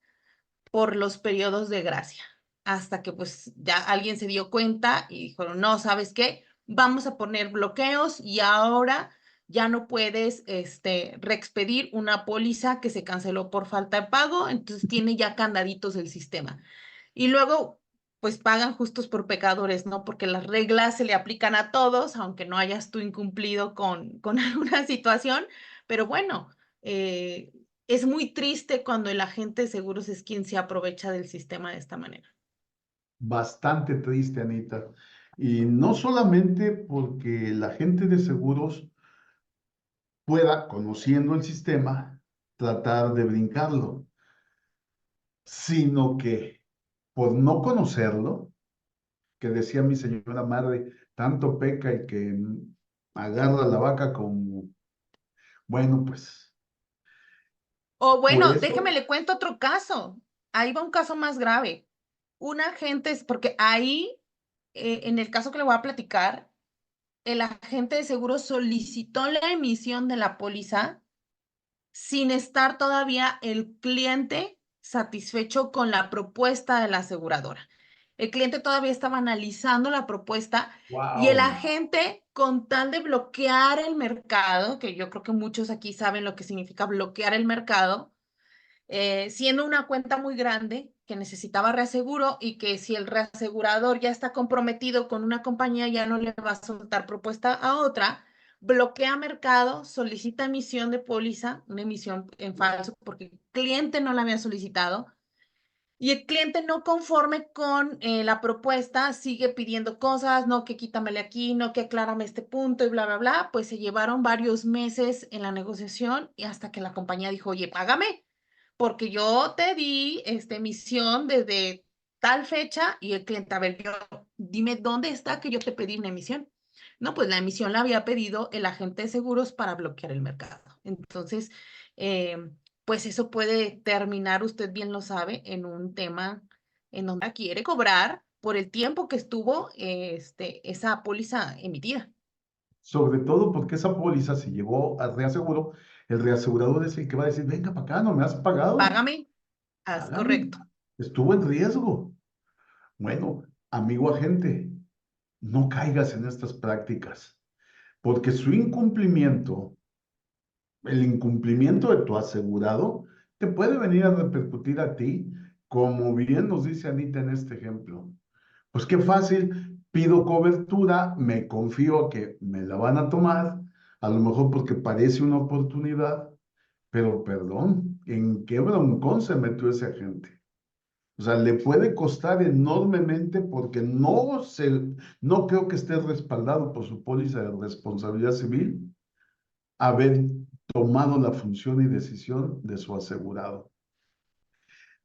por los periodos de gracia, hasta que pues ya alguien se dio cuenta y dijo, no, ¿sabes qué? Vamos a poner bloqueos y ahora ya no puedes reexpedir una póliza que se canceló por falta de pago, entonces tiene ya candaditos el sistema. Y luego, pues pagan justos por pecadores, ¿no? Porque las reglas se le aplican a todos, aunque no hayas tú incumplido con alguna situación, pero bueno, eh, es muy triste cuando el agente de seguros es quien se aprovecha del sistema de esta manera. Bastante triste, Anita. Y no solamente porque la gente de seguros pueda, conociendo el sistema, tratar de brincarlo, sino que por no conocerlo, que decía mi señora madre, tanto peca el que agarra la vaca como, bueno, pues, O por bueno, déjeme eso, le cuento otro caso. Ahí va un caso más grave. Un agente, porque ahí, en el caso que le voy a platicar, el agente de seguros solicitó la emisión de la póliza sin estar todavía el cliente satisfecho con la propuesta de la aseguradora. El cliente todavía estaba analizando la propuesta y el wow, agente, con tal de bloquear el mercado, que yo creo que muchos aquí saben lo que significa bloquear el mercado, siendo una cuenta muy grande que necesitaba reaseguro y que si el reasegurador ya está comprometido con una compañía, ya no le va a soltar propuesta a otra, bloquea mercado, solicita emisión de póliza, una emisión en falso porque el cliente no la había solicitado. Y el cliente no conforme con la propuesta sigue pidiendo cosas, no que quítamele aquí, no que aclárame este punto y bla, bla, bla. Pues se llevaron varios meses en la negociación y hasta que la compañía dijo, oye, págame porque yo te di esta emisión desde tal fecha y el cliente, a ver, yo, dime dónde está que yo te pedí una emisión. No, pues la emisión la había pedido el agente de seguros para bloquear el mercado. Entonces, pues eso puede terminar, usted bien lo sabe, en un tema en donde quiere cobrar por el tiempo que estuvo esa póliza emitida. sobre todo porque esa póliza se llevó al reaseguro, el reasegurador es el que va a decir, venga para acá, no me has pagado, Págame, haz págame, correcto. estuvo en riesgo. Bueno, amigo agente, no caigas en estas prácticas, porque su incumplimiento, el incumplimiento de tu asegurado, te puede venir a repercutir a ti, como bien nos dice Anita en este ejemplo. Pues qué fácil, pido cobertura, me confío que me la van a tomar, a lo mejor porque parece una oportunidad, pero perdón, ¿en qué broncón se metió ese agente? O sea, le puede costar enormemente porque no creo que esté respaldado por su póliza de responsabilidad civil haber tomado la función y decisión de su asegurado.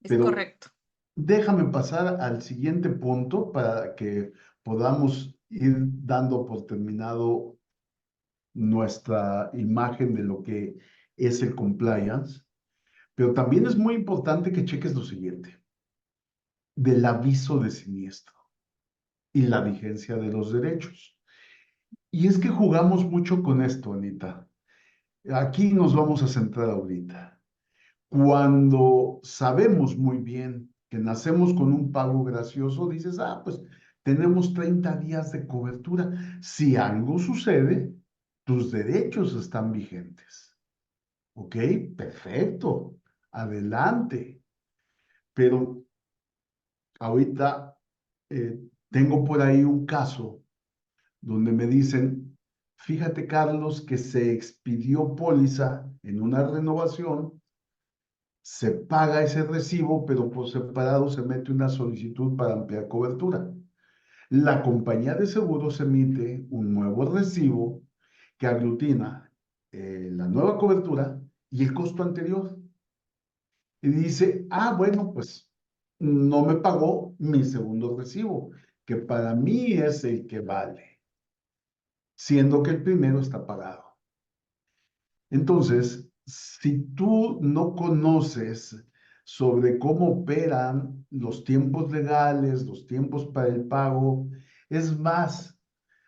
Es Pero correcto. déjame pasar al siguiente punto para que podamos ir dando por terminado nuestra imagen de lo que es el compliance. Pero también es muy importante que cheques lo siguiente, del aviso de siniestro y la vigencia de los derechos. Y es que jugamos mucho con esto, Anita. Aquí nos vamos a centrar ahorita. Cuando sabemos muy bien que nacemos con un pago gracioso, dices, ah, pues tenemos 30 días de cobertura. Si algo sucede, tus derechos están vigentes. ¿Ok? Perfecto. Adelante. Pero ahorita tengo por ahí un caso donde me dicen, fíjate, Carlos, que se expidió póliza en una renovación, se paga ese recibo, pero por separado se mete una solicitud para ampliar cobertura. La compañía de seguros emite un nuevo recibo que aglutina la nueva cobertura y el costo anterior. Y dice, ah, bueno, pues no me pagó mi segundo recibo, que para mí es el que vale. siendo que el primero está pagado. Entonces, si tú no conoces sobre cómo operan los tiempos legales, los tiempos para el pago, es más,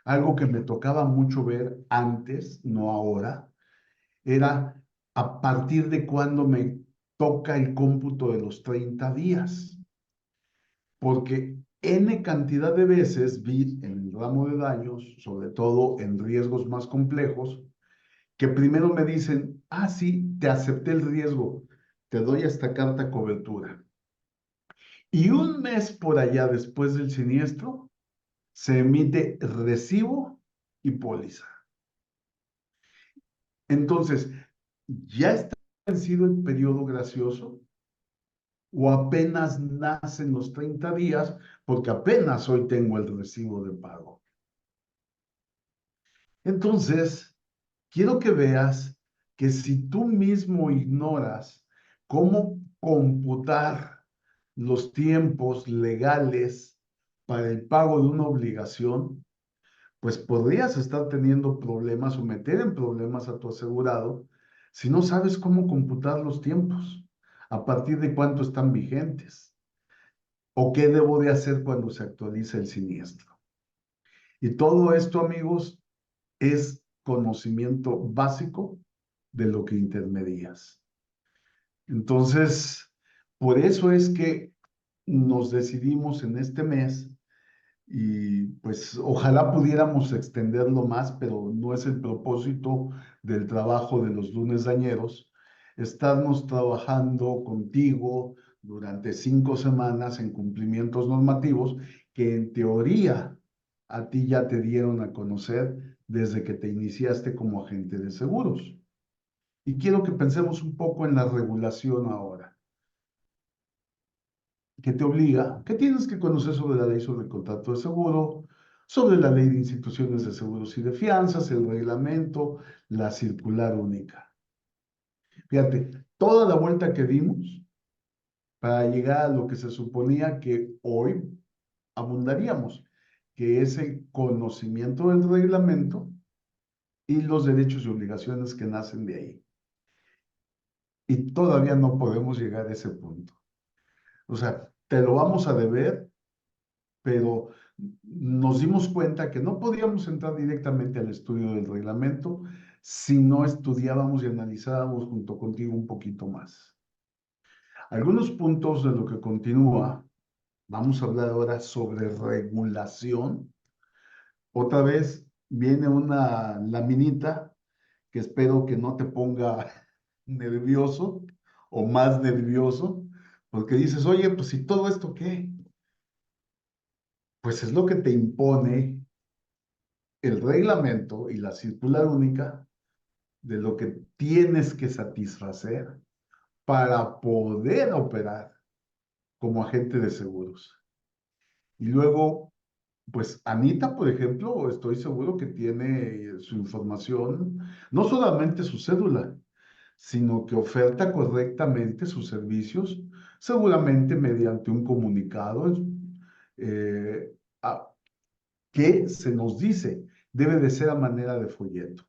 algo que me tocaba mucho ver antes, no ahora, era a partir de cuándo me toca el cómputo de los 30 días, porque N cantidad de veces vi en el ramo de daños, sobre todo en riesgos más complejos, que primero me dicen, ah, sí, te acepté el riesgo, te doy esta carta cobertura. Y un mes por allá después del siniestro, se emite recibo y póliza. Entonces, ¿ya está vencido el periodo gracioso? ¿O apenas nacen los 30 días? Porque apenas hoy tengo el recibo de pago. Entonces, quiero que veas que si tú mismo ignoras cómo computar los tiempos legales para el pago de una obligación, pues podrías estar teniendo problemas o meter en problemas a tu asegurado si no sabes cómo computar los tiempos, a partir de cuánto están vigentes o qué debo de hacer cuando se actualiza el siniestro. Y todo esto, amigos, es conocimiento básico de lo que intermedias. Entonces, por eso es que nos decidimos en este mes y pues ojalá pudiéramos extenderlo más, pero no es el propósito del trabajo de los lunes dañeros, estarnos trabajando contigo durante 5 semanas en cumplimientos normativos que en teoría a ti ya te dieron a conocer desde que te iniciaste como agente de seguros. Y quiero que pensemos un poco en la regulación ahora, que te obliga, que tienes que conocer sobre la ley sobre el contrato de seguro, sobre la ley de instituciones de seguros y de fianzas, el reglamento, la circular única. Fíjate, toda la vuelta que dimos para llegar a lo que se suponía que hoy abundaríamos, que es el conocimiento del reglamento y los derechos y obligaciones que nacen de ahí. Y todavía no podemos llegar a ese punto. O sea, te lo vamos a deber, pero nos dimos cuenta que no podíamos entrar directamente al estudio del reglamento si no estudiábamos y analizábamos junto contigo un poquito más. Algunos puntos de lo que continúa, vamos a hablar ahora sobre regulación. Otra vez viene una laminita que espero que no te ponga nervioso o más nervioso, porque dices, oye, pues ¿y todo esto qué? Pues es lo que te impone el reglamento y la circular única de lo que tienes que satisfacer para poder operar como agente de seguros. Y luego, pues Anita, por ejemplo, estoy seguro que tiene su información, no solamente su cédula, sino que oferta correctamente sus servicios, seguramente mediante un comunicado eh, a- que se nos dice debe de ser a manera de folleto.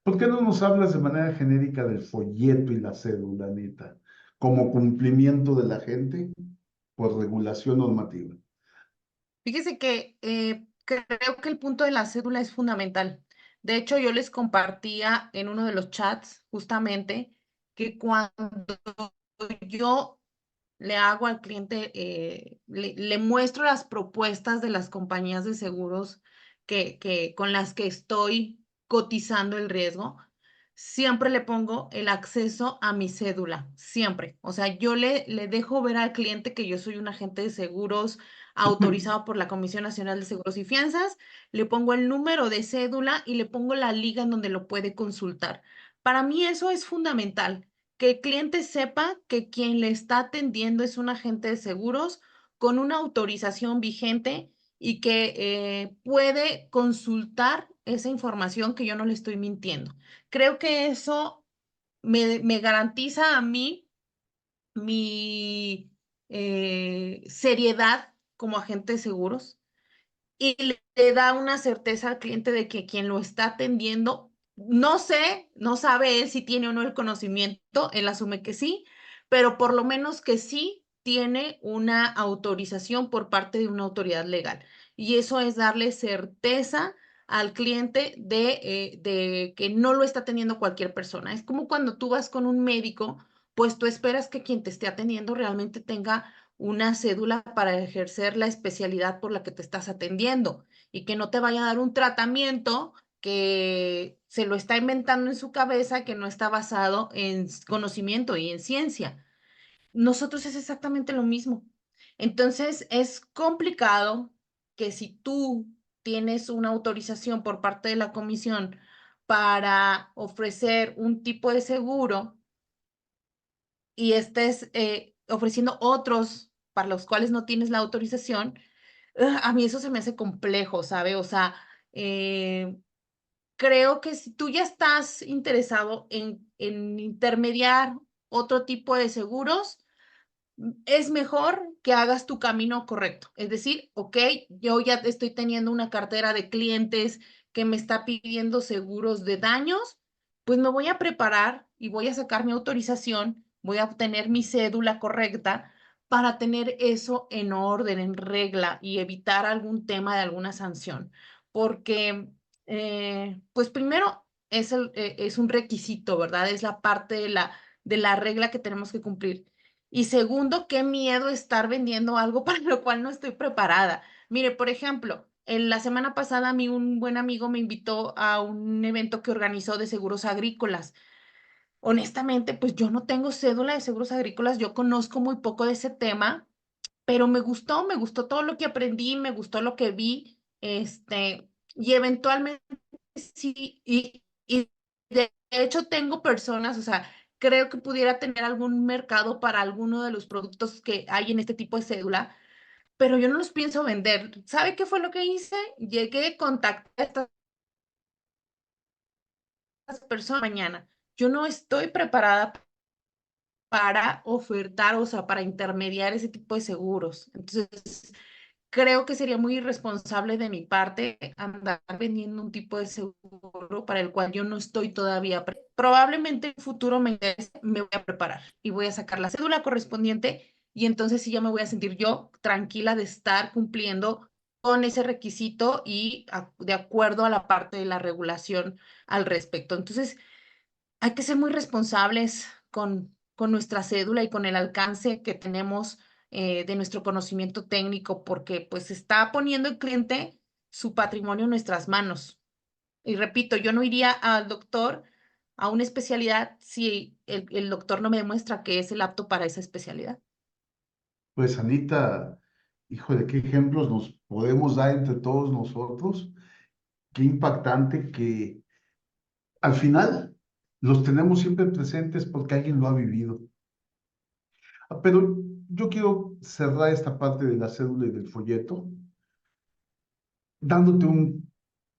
¿Por qué no nos hablas de manera genérica del folleto y la cédula, Anita, como cumplimiento de la gente por regulación normativa? Fíjese que creo que el punto de la cédula es fundamental. De hecho, yo les compartía en uno de los chats justamente que cuando yo le hago al cliente, le muestro las propuestas de las compañías de seguros con las que estoy cotizando el riesgo, siempre le pongo el acceso a mi cédula, siempre. O sea, yo le dejo ver al cliente que yo soy un agente de seguros autorizado por la Comisión Nacional de Seguros y Fianzas, le pongo el número de cédula y le pongo la liga en donde lo puede consultar. Para mí eso es fundamental, que el cliente sepa que quien le está atendiendo es un agente de seguros con una autorización vigente y que puede consultar esa información, que yo no le estoy mintiendo. Creo que eso me garantiza a mí mi seriedad como agente de seguros y le da una certeza al cliente de que quien lo está atendiendo, no sabe él si tiene o no el conocimiento, él asume que sí, pero por lo menos que sí tiene una autorización por parte de una autoridad legal. Y eso es darle certeza al cliente de que no lo está atendiendo cualquier persona. Es como cuando tú vas con un médico, pues tú esperas que quien te esté atendiendo realmente tenga una cédula para ejercer la especialidad por la que te estás atendiendo y que no te vaya a dar un tratamiento que se lo está inventando en su cabeza, que no está basado en conocimiento y en ciencia. Nosotros es exactamente lo mismo. Entonces, es complicado que si tú tienes una autorización por parte de la comisión para ofrecer un tipo de seguro y estés ofreciendo otros para los cuales no tienes la autorización, a mí eso se me hace complejo, ¿sabe? O sea, eh, creo que si tú ya estás interesado en intermediar otro tipo de seguros, es mejor que hagas tu camino correcto. Es decir, ok, yo ya estoy teniendo una cartera de clientes que me está pidiendo seguros de daños, pues me voy a preparar y voy a sacar mi autorización, voy a obtener mi cédula correcta para tener eso en orden, en regla y evitar algún tema de alguna sanción. Porque, pues primero es un requisito, ¿verdad? Es la parte de la regla que tenemos que cumplir. Y segundo, qué miedo estar vendiendo algo para lo cual no estoy preparada. Mire, por ejemplo, en la semana pasada a mí un buen amigo me invitó a un evento que organizó de seguros agrícolas. Honestamente, pues yo no tengo cédula de seguros agrícolas, yo conozco muy poco de ese tema, pero me gustó todo lo que aprendí, me gustó lo que vi, y eventualmente sí, y de hecho tengo personas, o sea, creo que pudiera tener algún mercado para alguno de los productos que hay en este tipo de cédula, pero yo no los pienso vender. ¿Sabe qué fue lo que hice? Llegué, contacté a estas personas mañana. Yo no estoy preparada para ofertar, o sea, para intermediar ese tipo de seguros. Entonces, creo que sería muy irresponsable de mi parte andar vendiendo un tipo de seguro para el cual yo no estoy todavía. Probablemente en el futuro me voy a preparar y voy a sacar la cédula correspondiente y entonces sí ya me voy a sentir yo tranquila de estar cumpliendo con ese requisito y de acuerdo a la parte de la regulación al respecto. Entonces, hay que ser muy responsables con nuestra cédula y con el alcance que tenemos de nuestro conocimiento técnico, porque pues está poniendo el cliente su patrimonio en nuestras manos. Y repito, yo no iría al doctor a una especialidad si el doctor no me demuestra que es el apto para esa especialidad. Pues Anita, híjole, qué ejemplos nos podemos dar entre todos nosotros. Qué impactante que al final los tenemos siempre presentes porque alguien lo ha vivido. Pero yo quiero cerrar esta parte de la cédula y del folleto dándote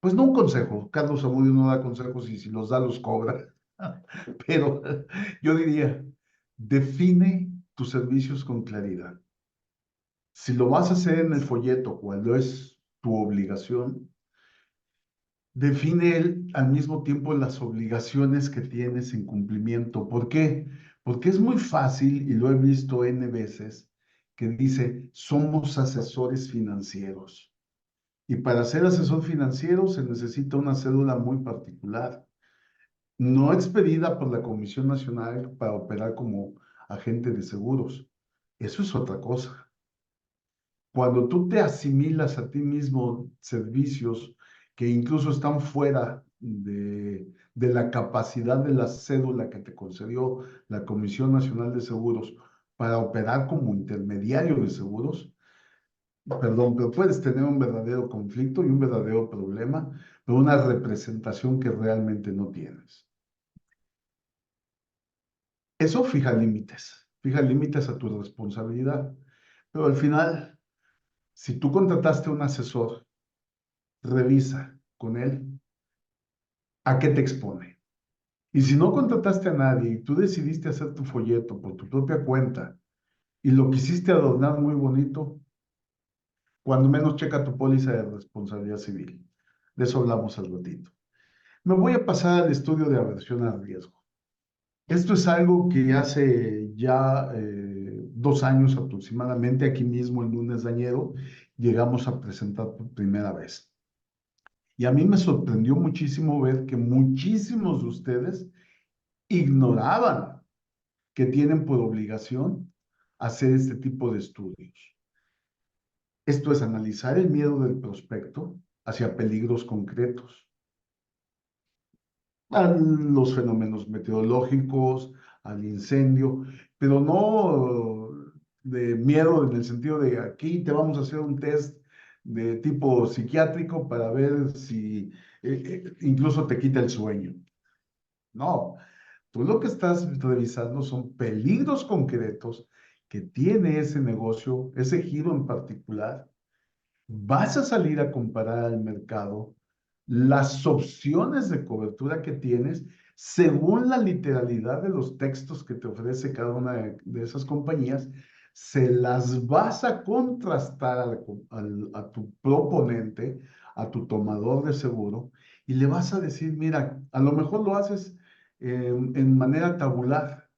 pues no un consejo. Carlos Zamudio no da consejos y si los da los cobra. Pero yo diría, define tus servicios con claridad. Si lo vas a hacer en el folleto cuando es tu obligación, define al mismo tiempo las obligaciones que tienes en cumplimiento. ¿Por qué? Porque es muy fácil, y lo he visto N veces, que dice, somos asesores financieros. Y para ser asesor financiero se necesita una cédula muy particular, no expedida por la Comisión Nacional para operar como agente de seguros. Eso es otra cosa. Cuando tú te asimilas a ti mismo servicios que incluso están fuera de la capacidad de la cédula que te concedió la Comisión Nacional de Seguros para operar como intermediario de seguros, perdón, pero puedes tener un verdadero conflicto y un verdadero problema, pero una representación que realmente no tienes. Eso fija límites a tu responsabilidad, pero al final, si tú contrataste a un asesor, revisa con él a qué te expone. Y si no contrataste a nadie y tú decidiste hacer tu folleto por tu propia cuenta y lo quisiste adornar muy bonito, Cuando menos checa tu póliza de responsabilidad civil. De eso hablamos al ratito. Me voy a pasar al estudio de aversión al riesgo. Esto es algo que hace ya 2 años aproximadamente, aquí mismo el lunes de añero, llegamos a presentar por primera vez. Y a mí me sorprendió muchísimo ver que muchísimos de ustedes ignoraban que tienen por obligación hacer este tipo de estudios. Esto es analizar el miedo del prospecto hacia peligros concretos, a los fenómenos meteorológicos, al incendio, pero no de miedo en el sentido de aquí te vamos a hacer un test de tipo psiquiátrico para ver si incluso te quita el sueño. No, tú lo que estás revisando son peligros concretos que tiene ese negocio, ese giro en particular. Vas a salir a comparar al mercado las opciones de cobertura que tienes según la literalidad de los textos que te ofrece cada una de esas compañías, se las vas a contrastar a tu proponente, a tu tomador de seguro, y le vas a decir, mira, a lo mejor lo haces en manera tabular.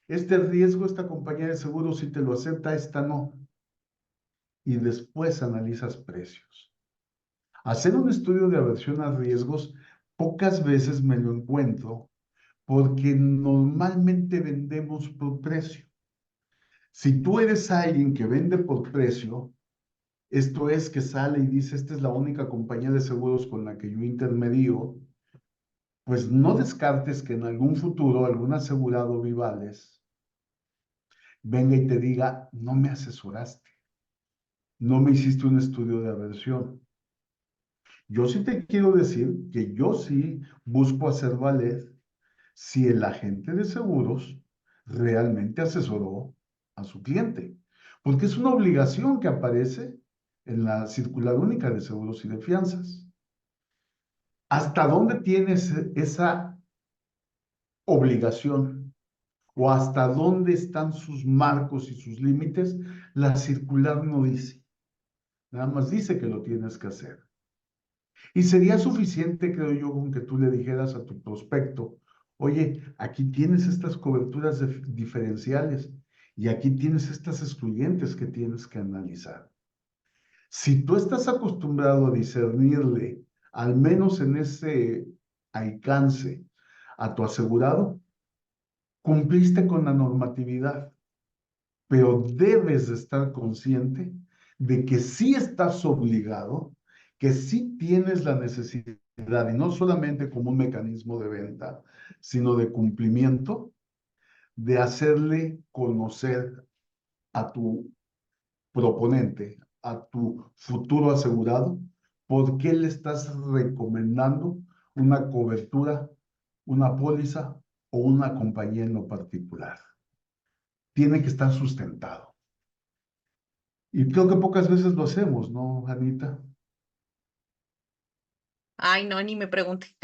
Este riesgo, esta compañía de seguros si te lo acepta, esta no. Y después analizas precios. Hacer un estudio de aversión a riesgos, pocas veces me lo encuentro porque normalmente vendemos por precio. Si tú eres alguien que vende por precio, esto es que sale y dice, esta es la única compañía de seguros con la que yo intermedio, pues no descartes que en algún futuro algún asegurado Vivales venga y te diga, no me asesoraste, no me hiciste un estudio de aversión. Yo sí te quiero decir que yo sí busco hacer valer si el agente de seguros realmente asesoró a su cliente, porque es una obligación que aparece en la circular única de seguros y de fianzas. ¿Hasta dónde tienes esa obligación? ¿O hasta dónde están sus marcos y sus límites? La circular no dice, nada más dice que lo tienes que hacer. Y sería suficiente, creo yo, con que tú le dijeras a tu prospecto, oye, aquí tienes estas coberturas diferenciales y aquí tienes estas excluyentes que tienes que analizar. Si tú estás acostumbrado a discernirle, al menos en ese alcance, a tu asegurado, cumpliste con la normatividad, pero debes de estar consciente de que sí estás obligado, que sí tienes la necesidad, y no solamente como un mecanismo de venta, sino de cumplimiento, de hacerle conocer a tu proponente, a tu futuro asegurado, por qué le estás recomendando una cobertura, una póliza o una compañía en lo particular. Tiene que estar sustentado. Y creo que pocas veces lo hacemos, ¿no, Anita? Ay, no, ni me pregunte.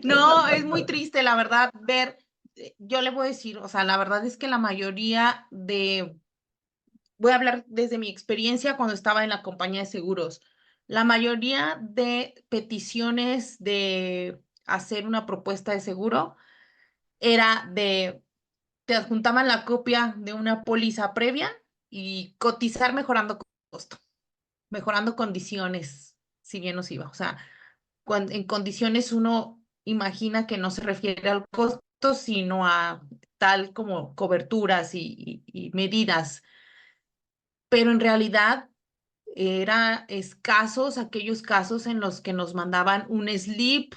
No, es muy triste, la verdad, ver, yo le voy a decir, o sea, la verdad es que la mayoría de, voy a hablar desde mi experiencia cuando estaba en la compañía de seguros, la mayoría de peticiones de hacer una propuesta de seguro era de, te adjuntaban la copia de una póliza previa y cotizar mejorando costo, mejorando condiciones, si bien nos iba, o sea, en condiciones uno imagina que no se refiere al costo, sino a tal como coberturas y medidas, pero en realidad era escasos aquellos casos en los que nos mandaban un slip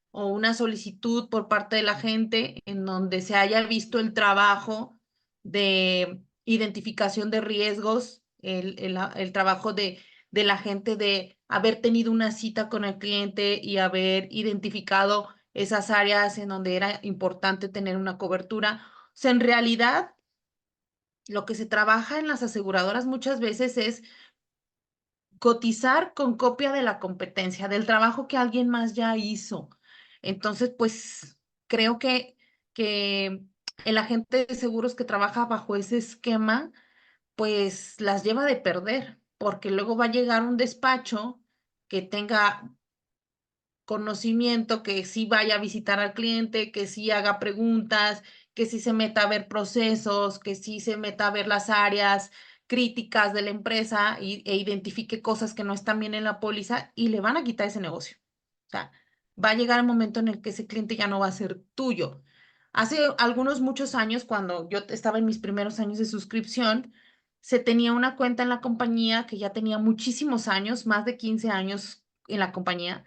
o una solicitud por parte de la gente en donde se haya visto el trabajo de identificación de riesgos, el trabajo de la gente de haber tenido una cita con el cliente y haber identificado esas áreas en donde era importante tener una cobertura. O sea, en realidad, lo que se trabaja en las aseguradoras muchas veces es cotizar con copia de la competencia, del trabajo que alguien más ya hizo. Entonces, pues creo que el agente de seguros que trabaja bajo ese esquema, pues las lleva de perder. porque luego va a llegar un despacho que tenga conocimiento, que sí vaya a visitar al cliente, que sí haga preguntas, que sí se meta a ver procesos, que sí se meta a ver las áreas críticas de la empresa e identifique cosas que no están bien en la póliza y le van a quitar ese negocio. O sea, va a llegar el momento en el que ese cliente ya no va a ser tuyo. Hace muchos años, cuando yo estaba en mis primeros años de suscripción, se tenía una cuenta en la compañía que ya tenía muchísimos años, más de 15 años en la compañía,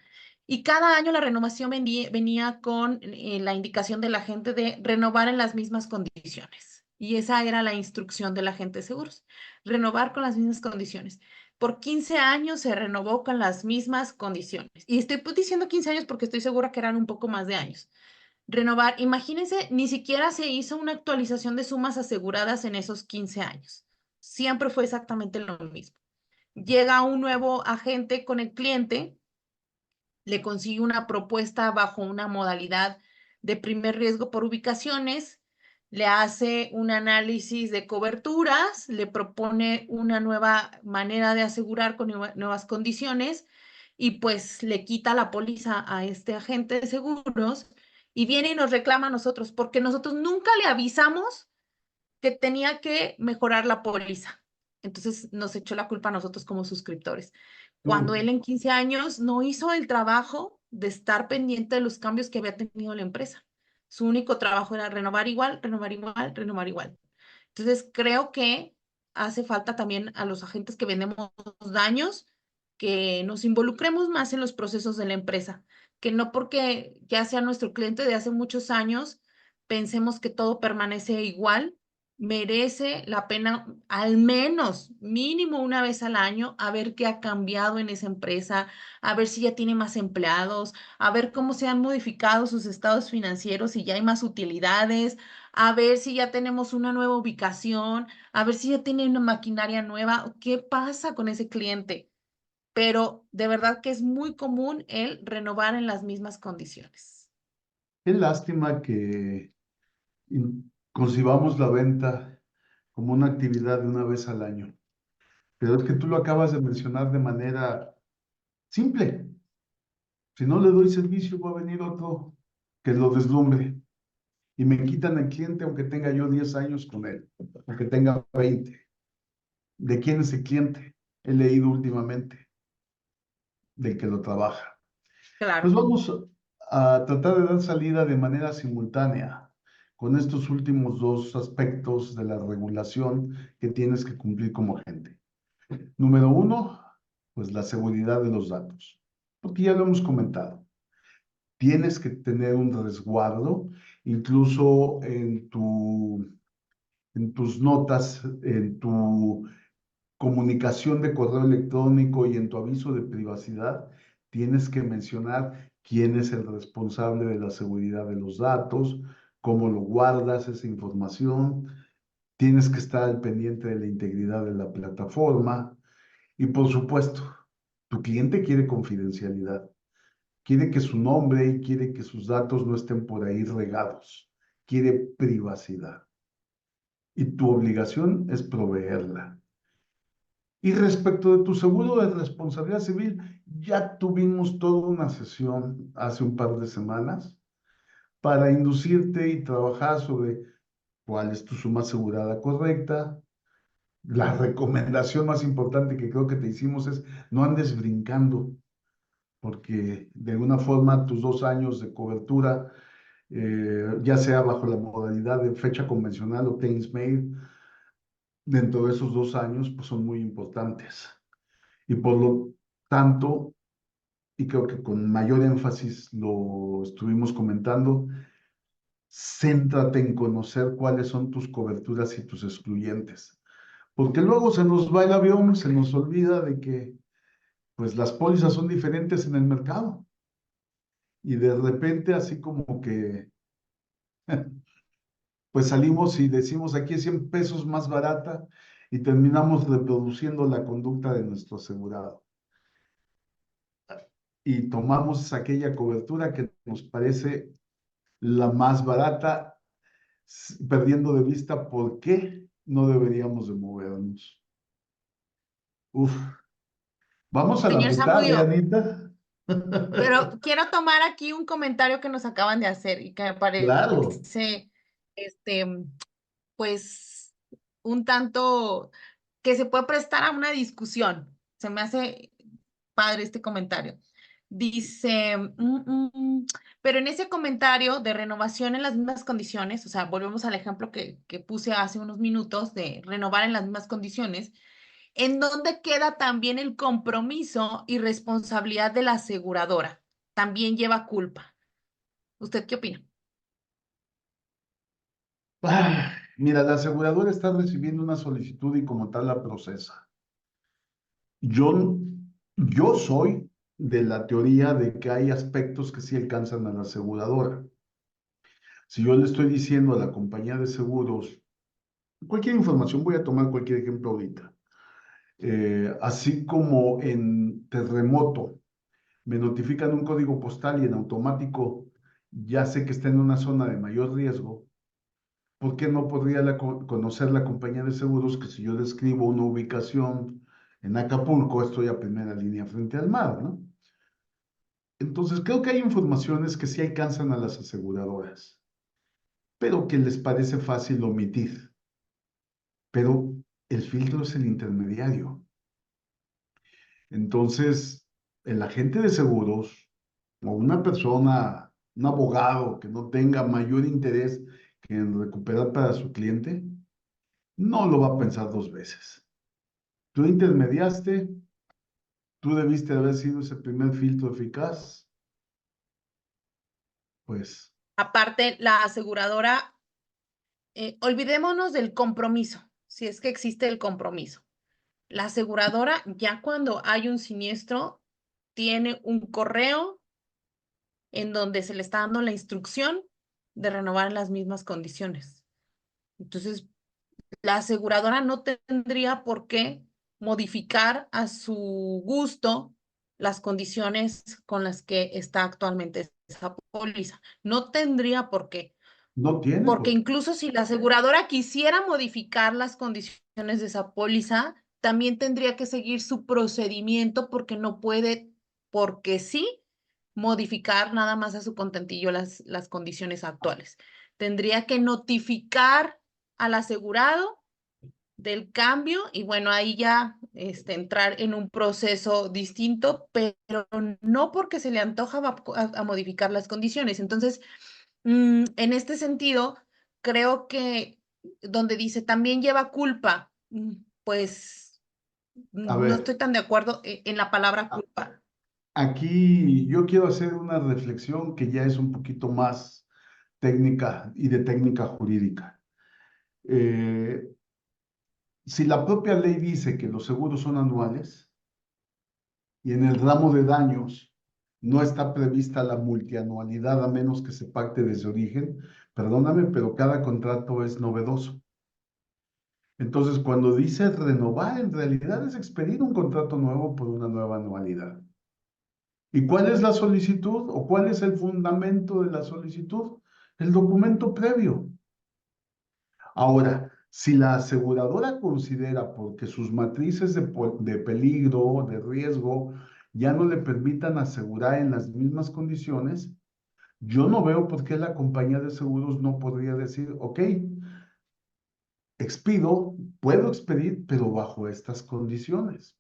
y cada año la renovación venía con la indicación del agente de renovar en las mismas condiciones. Y esa era la instrucción del agente de seguros, renovar con las mismas condiciones. Por 15 años se renovó con las mismas condiciones. Y estoy diciendo 15 años porque estoy segura que eran un poco más de años. Renovar, imagínense, ni siquiera se hizo una actualización de sumas aseguradas en esos 15 años. Siempre fue exactamente lo mismo. Llega un nuevo agente con el cliente, le consigue una propuesta bajo una modalidad de primer riesgo por ubicaciones, le hace un análisis de coberturas, le propone una nueva manera de asegurar con nuevas condiciones y pues le quita la póliza a este agente de seguros y viene y nos reclama a nosotros porque nosotros nunca le avisamos que tenía que mejorar la póliza. Entonces nos echó la culpa a nosotros como suscriptores. Cuando No, él en 15 años no hizo el trabajo de estar pendiente de los cambios que había tenido la empresa. Su único trabajo era renovar igual, renovar igual, renovar igual. Entonces creo que hace falta también a los agentes que vendemos daños que nos involucremos más en los procesos de la empresa, que no porque ya sea nuestro cliente de hace muchos años, pensemos que todo permanece igual. Merece la pena al menos mínimo una vez al año a ver qué ha cambiado en esa empresa, a ver si ya tiene más empleados, a ver cómo se han modificado sus estados financieros, si ya hay más utilidades, a ver si ya tenemos una nueva ubicación, a ver si ya tiene una maquinaria nueva, qué pasa con ese cliente. Pero de verdad que es muy común el renovar en las mismas condiciones. qué lástima que concibamos la venta como una actividad de una vez al año. Pero es que tú lo acabas de mencionar de manera simple. Si no le doy servicio, va a venir otro que lo deslumbre y me quitan el cliente aunque tenga yo 10 años con él, aunque tenga 20. ¿De quién es el cliente? He leído últimamente del que lo trabaja. Pues Claro, vamos a tratar de dar salida de manera simultánea con estos últimos dos aspectos de la regulación que tienes que cumplir como agente. Número uno, pues la seguridad de los datos, porque ya lo hemos comentado. Tienes que tener un resguardo, incluso en tus notas, en tu comunicación de correo electrónico y en tu aviso de privacidad, tienes que mencionar quién es el responsable de la seguridad de los datos, cómo lo guardas esa información, tienes que estar al pendiente de la integridad de la plataforma y por supuesto, tu cliente quiere confidencialidad, quiere que su nombre y quiere que sus datos no estén por ahí regados, quiere privacidad y tu obligación es proveerla. Y respecto de tu seguro de responsabilidad civil, ya tuvimos toda una sesión hace un par de semanas para inducirte y trabajar sobre cuál es tu suma asegurada correcta. La recomendación más importante que creo que te hicimos es no andes brincando, porque de alguna forma tus 2 años de cobertura, ya sea bajo la modalidad de fecha convencional o claims made, dentro de esos 2 años, pues son muy importantes. Y por lo tanto, y creo que con mayor énfasis lo estuvimos comentando, céntrate en conocer cuáles son tus coberturas y tus excluyentes, porque luego se nos va el avión, se nos olvida de que pues las pólizas son diferentes en el mercado y de repente así como que pues salimos y decimos aquí es 100 pesos más barata y terminamos reproduciendo la conducta de nuestro asegurado y tomamos aquella cobertura que nos parece la más barata, perdiendo de vista por qué no deberíamos de movernos. Uf, vamos a la Señor mitad, Zamudio, Anita? pero quiero tomar aquí un comentario que nos acaban de hacer y que me Claro. parece, este, pues, un tanto que se puede prestar a una discusión. Se me hace padre este comentario. Dice, pero en ese comentario de renovación en las mismas condiciones, o sea, volvemos al ejemplo que puse hace unos minutos de renovar en las mismas condiciones, ¿en dónde queda también el compromiso y responsabilidad de la aseguradora? También lleva culpa. ¿Usted qué opina? Mira, la aseguradora está recibiendo una solicitud y como tal la procesa. Yo, yo soy de la teoría de que hay aspectos que sí alcanzan a la aseguradora. Si yo le estoy diciendo a la compañía de seguros, cualquier información, voy a tomar cualquier ejemplo ahorita, así como en terremoto me notifican un código postal y en automático ya sé que está en una zona de mayor riesgo, ¿por qué no podría conocer la compañía de seguros que si yo describo una ubicación en Acapulco, estoy a primera línea frente al mar, ¿no? Entonces, creo que hay informaciones que sí alcanzan a las aseguradoras, pero que les parece fácil omitir. Pero el filtro es el intermediario. Entonces, el agente de seguros o una persona, un abogado que no tenga mayor interés que en recuperar para su cliente, no lo va a pensar dos veces. Tú intermediaste, tú debiste haber sido ese primer filtro eficaz, pues Aparte, la aseguradora, olvidémonos del compromiso, si es que existe el compromiso. La aseguradora, ya cuando hay un siniestro, tiene un correo en donde se le está dando la instrucción de renovar en las mismas condiciones. Entonces, la aseguradora no tendría por qué modificar a su gusto las condiciones con las que está actualmente esa póliza. No tendría por qué. no tiene Porque por qué. incluso si la aseguradora quisiera modificar las condiciones de esa póliza, también tendría que seguir su procedimiento porque no puede, porque sí, modificar nada más a su contentillo las condiciones actuales. Tendría que notificar al asegurado del cambio y bueno, ahí ya entrar en un proceso distinto, pero no porque se le antoja va a modificar las condiciones. Entonces, en este sentido, creo que donde dice también lleva culpa, pues A no ver, estoy tan de acuerdo en la palabra culpa. aquí yo quiero hacer una reflexión que ya es un poquito más técnica y de técnica jurídica. Eh, si la propia ley dice que los seguros son anuales y en el ramo de daños no está prevista la multianualidad a menos que se pacte desde origen, perdóname, pero cada contrato es novedoso. Entonces, cuando dice renovar, en realidad es expedir un contrato nuevo por una nueva anualidad. ¿Y cuál es la solicitud o cuál es el fundamento de la solicitud? El documento previo. Ahora, si la aseguradora considera porque sus matrices de peligro, de riesgo, ya no le permitan asegurar en las mismas condiciones, yo no veo por qué la compañía de seguros no podría decir, ok, expido, puedo expedir, pero bajo estas condiciones.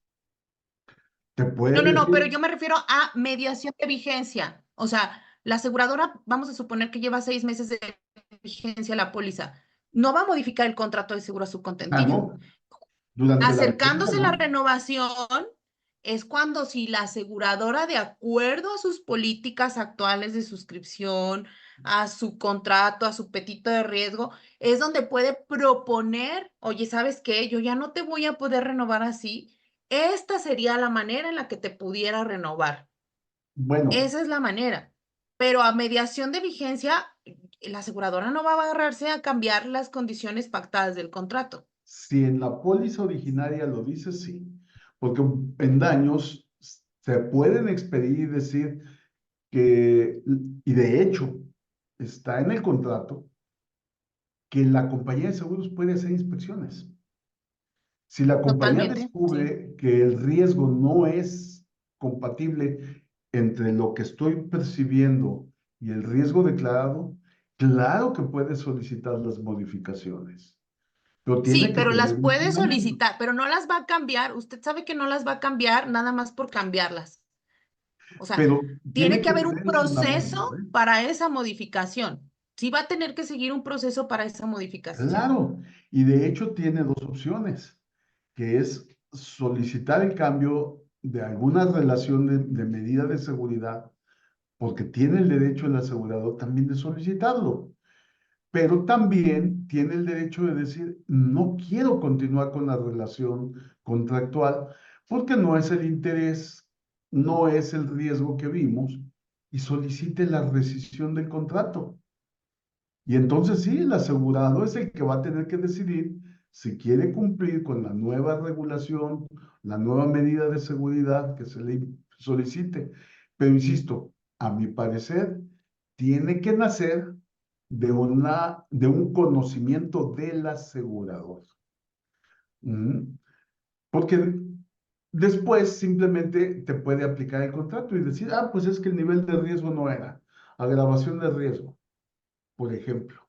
Te puede No, pero decir, yo me refiero a mediación de vigencia. O sea, la aseguradora, vamos a suponer que lleva 6 meses de vigencia la póliza. No va a modificar el contrato de seguro a su ah, contentillo. no, durante la vigencia, Acercándose la ¿no? renovación es cuando si la aseguradora, de acuerdo a sus políticas actuales de suscripción, a su contrato, a su petito de riesgo, es donde puede proponer, oye, ¿sabes qué? Yo ya no te voy a poder renovar así. Esta sería la manera en la que te pudiera renovar. Bueno, Esa es la manera. Pero a mediación de vigencia, la aseguradora no va a agarrarse a cambiar las condiciones pactadas del contrato. si en la póliza originaria lo dice, sí, porque en daños se pueden expedir y decir que, y de hecho, está en el contrato que la compañía de seguros puede hacer inspecciones. Si la compañía Totalmente, sí. descubre que el riesgo no es compatible entre lo que estoy percibiendo y el riesgo declarado, claro que puede solicitar las modificaciones, pero tiene Sí, que pero las tener un puede fundamento. solicitar, pero no las va a cambiar. Usted sabe que no las va a cambiar nada más por cambiarlas. O sea, Pero tiene tiene que que haber un tener el fundamento, proceso ¿eh? para esa modificación. Sí va a tener que seguir un proceso para esa modificación. Claro, y de hecho tiene dos opciones, que es solicitar el cambio de alguna relación de medida de seguridad, porque tiene el derecho el asegurador también de solicitarlo, pero también tiene el derecho de decir, no quiero continuar con la relación contractual porque no es el interés, no es el riesgo que vimos, y solicite la rescisión del contrato. Y entonces sí, el asegurado es el que va a tener que decidir si quiere cumplir con la nueva regulación, la nueva medida de seguridad que se le solicite. Pero insisto, a mi parecer, tiene que nacer de un conocimiento del asegurador. Ujú. Porque después simplemente te puede aplicar el contrato y decir, ah, pues es que el nivel de riesgo no era agravación de riesgo, por ejemplo.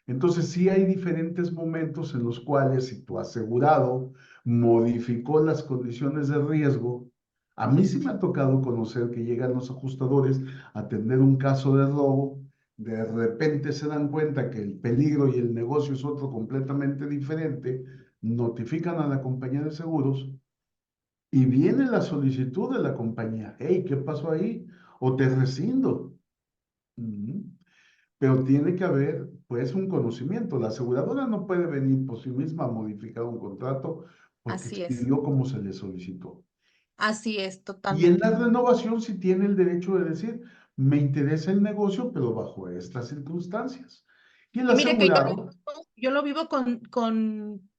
Entonces, sí hay diferentes momentos en los cuales si tu asegurado modificó las condiciones de riesgo, a mí sí me ha tocado conocer que llegan los ajustadores a atender un caso de robo, de repente se dan cuenta que el peligro y el negocio es otro completamente diferente, notifican a la compañía de seguros y viene la solicitud de la compañía. Hey, ¿qué pasó ahí? O te rescindo. Ujú. Pero tiene que haber, pues, un conocimiento. La aseguradora no puede venir por sí misma a modificar un contrato porque Así es, expidió como se le solicitó. así es, Y en la totalmente. renovación sí tiene el derecho de decir, me interesa el negocio, pero bajo estas circunstancias. Y el Y mire que asegurado, yo lo vivo con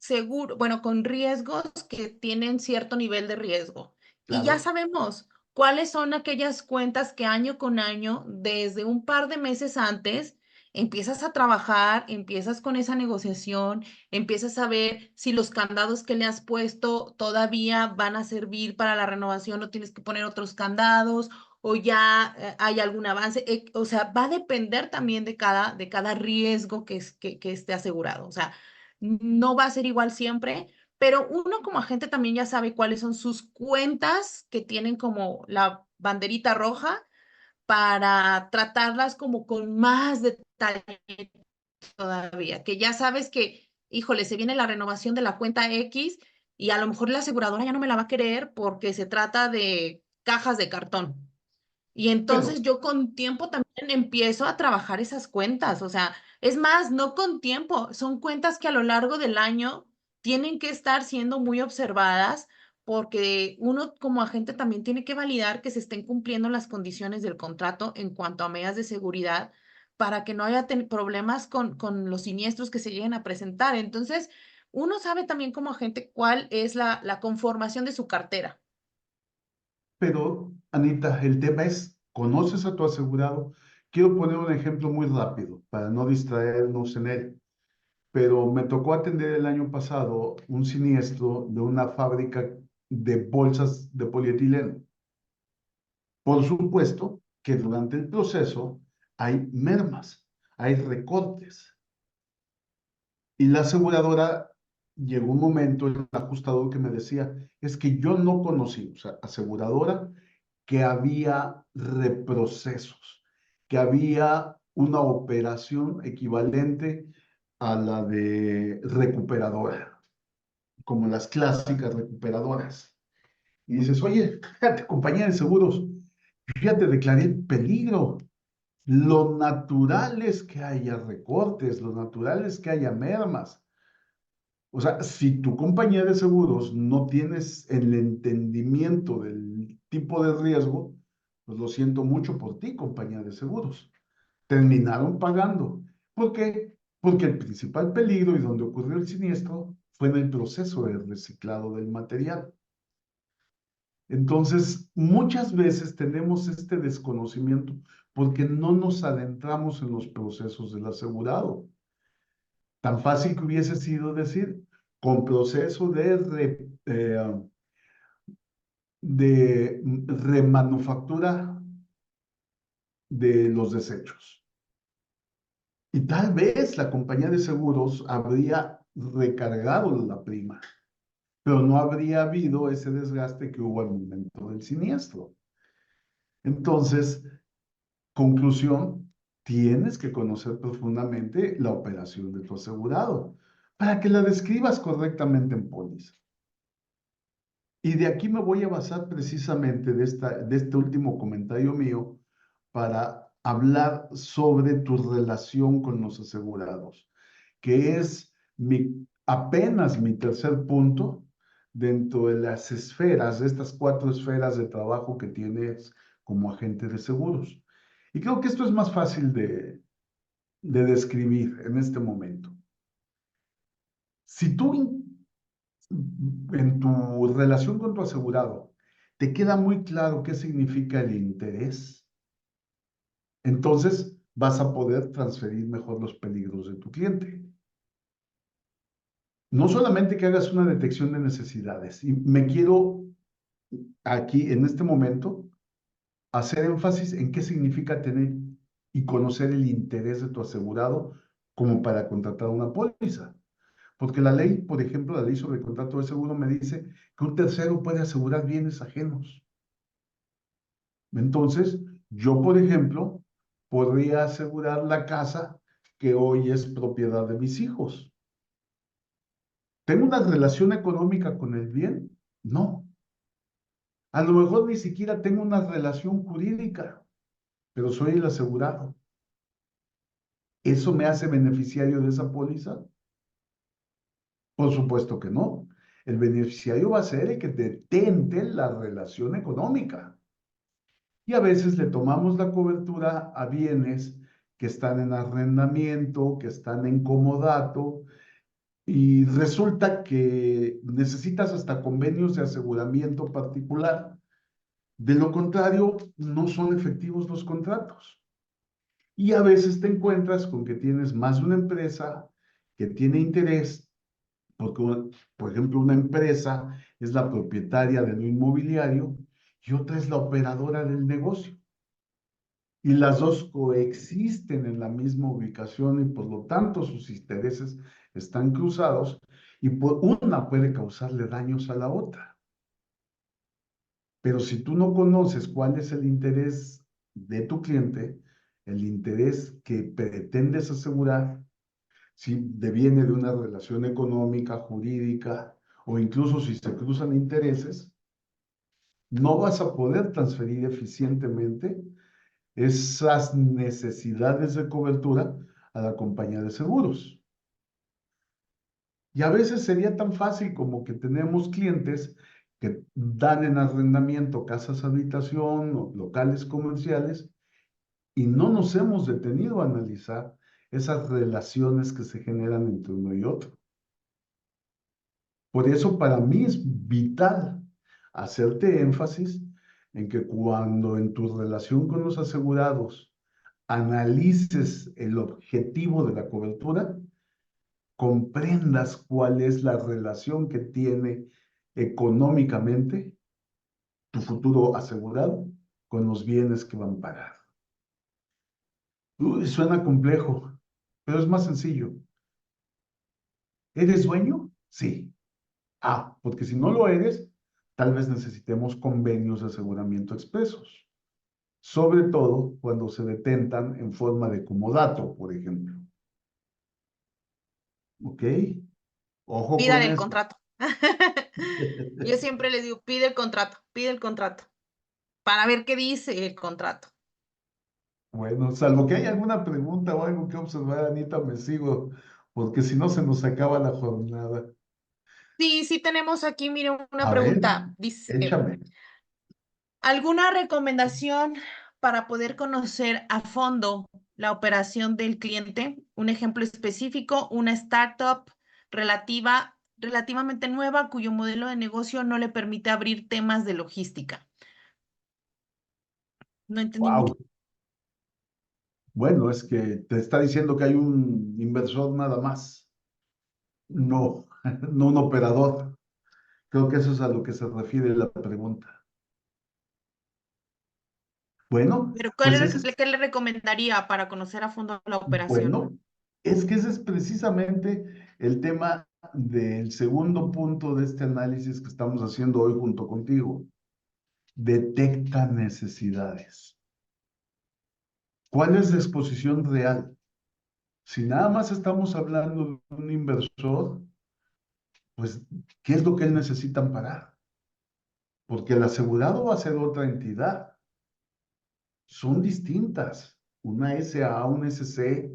seguro, bueno, con riesgos que tienen cierto nivel de riesgo. Y ya claro, sabemos cuáles son aquellas cuentas que año con año, desde un par de meses antes, empiezas a trabajar, empiezas con esa negociación, empiezas a ver si los candados que le has puesto todavía van a servir para la renovación o tienes que poner otros candados o ya hay algún avance. O sea, va a depender también de cada riesgo que esté asegurado. O sea, no va a ser igual siempre, pero uno como agente también ya sabe cuáles son sus cuentas que tienen como la banderita roja para tratarlas como con más detalle todavía, que ya sabes que, híjole, se viene la renovación de la cuenta X y a lo mejor la aseguradora ya no me la va a querer porque se trata de cajas de cartón. Y pero, entonces yo con tiempo también empiezo a trabajar esas cuentas, o sea, es más, no con tiempo, son cuentas que a lo largo del año tienen que estar siendo muy observadas porque uno como agente también tiene que validar que se estén cumpliendo las condiciones del contrato en cuanto a medidas de seguridad para que no haya problemas con los siniestros que se lleguen a presentar. Entonces, uno sabe también como agente cuál es la conformación de su cartera. pero, Anita, el tema es, ¿conoces a tu asegurado? Quiero poner un ejemplo muy rápido para no distraernos en él. Pero me tocó atender el año pasado un siniestro de una fábrica de bolsas de polietileno. Por supuesto que durante el proceso hay mermas, hay recortes. Y la aseguradora llegó un momento, el ajustador que me decía, es que yo no conocí, o sea, aseguradora, que había reprocesos, que había una operación equivalente a la de recuperadora, como las clásicas recuperadoras. Y dices, oye, fíjate, compañía de seguros, yo ya te declaré el peligro. Lo natural es que haya recortes, lo natural es que haya mermas. O sea, si tu compañía de seguros no tienes el entendimiento del tipo de riesgo, pues lo siento mucho por ti, compañía de seguros. Terminaron pagando. ¿Por qué? Porque el principal peligro y donde ocurrió el siniestro fue en el proceso de reciclado del material. Entonces, muchas veces tenemos este desconocimiento porque no nos adentramos en los procesos del asegurado. Tan fácil que hubiese sido decir, con proceso de remanufactura de los desechos. Y tal vez la compañía de seguros habría recargado la prima, pero no habría habido ese desgaste que hubo al momento del siniestro. Entonces, conclusión, tienes que conocer profundamente la operación de tu asegurado para que la describas correctamente en póliza. Y de aquí me voy a basar precisamente de este último comentario mío para hablar sobre tu relación con los asegurados, que es apenas mi tercer punto dentro de las esferas, de estas 4 esferas de trabajo que tienes como agente de seguros. Y creo que esto es más fácil de describir en este momento. Si tú en tu relación con tu asegurado te queda muy claro qué significa el interés, entonces vas a poder transferir mejor los peligros de tu cliente. No solamente que hagas una detección de necesidades, y me quiero aquí en este momento hacer énfasis en qué significa tener y conocer el interés de tu asegurado como para contratar una póliza. Porque la ley, por ejemplo, la ley sobre el contrato de seguro me dice que un tercero puede asegurar bienes ajenos. Entonces, yo, por ejemplo, podría asegurar la casa que hoy es propiedad de mis hijos. ¿Tengo una relación económica con el bien? No. A lo mejor ni siquiera tengo una relación jurídica, pero soy el asegurado. ¿Eso me hace beneficiario de esa póliza? Por supuesto que no. El beneficiario va a ser el que detente la relación económica. Y a veces le tomamos la cobertura a bienes que están en arrendamiento, que están en comodato, y resulta que necesitas hasta convenios de aseguramiento particular. De lo contrario, no son efectivos los contratos. Y a veces te encuentras con que tienes más de una empresa que tiene interés, porque, por ejemplo, una empresa es la propietaria de lo inmobiliario y otra es la operadora del negocio. Y las dos coexisten en la misma ubicación y por lo tanto sus intereses están cruzados y una puede causarle daños a la otra. Pero si tú no conoces cuál es el interés de tu cliente, el interés que pretendes asegurar, si deviene de una relación económica, jurídica o incluso si se cruzan intereses, no vas a poder transferir eficientemente esas necesidades de cobertura a la compañía de seguros. Y a veces sería tan fácil como que tenemos clientes que dan en arrendamiento casas habitación o locales comerciales y no nos hemos detenido a analizar esas relaciones que se generan entre uno y otro. Por eso para mí es vital hacerte énfasis en que cuando en tu relación con los asegurados analices el objetivo de la cobertura, comprendas cuál es la relación que tiene económicamente tu futuro asegurado con los bienes que van a pagar. Uy, suena complejo, pero es más sencillo. ¿Eres dueño? Sí. Ah, porque si no lo eres, tal vez necesitemos convenios de aseguramiento expresos, sobre todo cuando se detentan en forma de comodato, por ejemplo. ¿Ok? Ojo con Pídale el eso. contrato. Yo siempre les digo, pide el contrato, para ver qué dice el contrato. Bueno, salvo que haya alguna pregunta o algo que observar, Anita, me sigo, porque si no se nos acaba la jornada. Sí, sí tenemos aquí, mire, una A ver, pregunta. Dice, échame. ¿alguna recomendación para poder conocer a fondo la operación del cliente? Un ejemplo específico, una startup relativamente nueva cuyo modelo de negocio no le permite abrir temas de logística. No entendí mucho. Wow. Bueno, es que te está diciendo que hay un inversor nada más. No. no un operador. Creo que eso es a lo que se refiere la pregunta. Bueno, Pero pues ese es, ¿qué le recomendaría para conocer a fondo la operación? bueno, es que ese es precisamente el tema del segundo punto de este análisis que estamos haciendo hoy junto contigo. Detecta necesidades. ¿Cuál es la exposición real? Si nada más estamos hablando de un inversor, pues, ¿qué es lo que él necesita amparar? Porque el asegurado va a ser otra entidad. Son distintas. Una SA, un SC,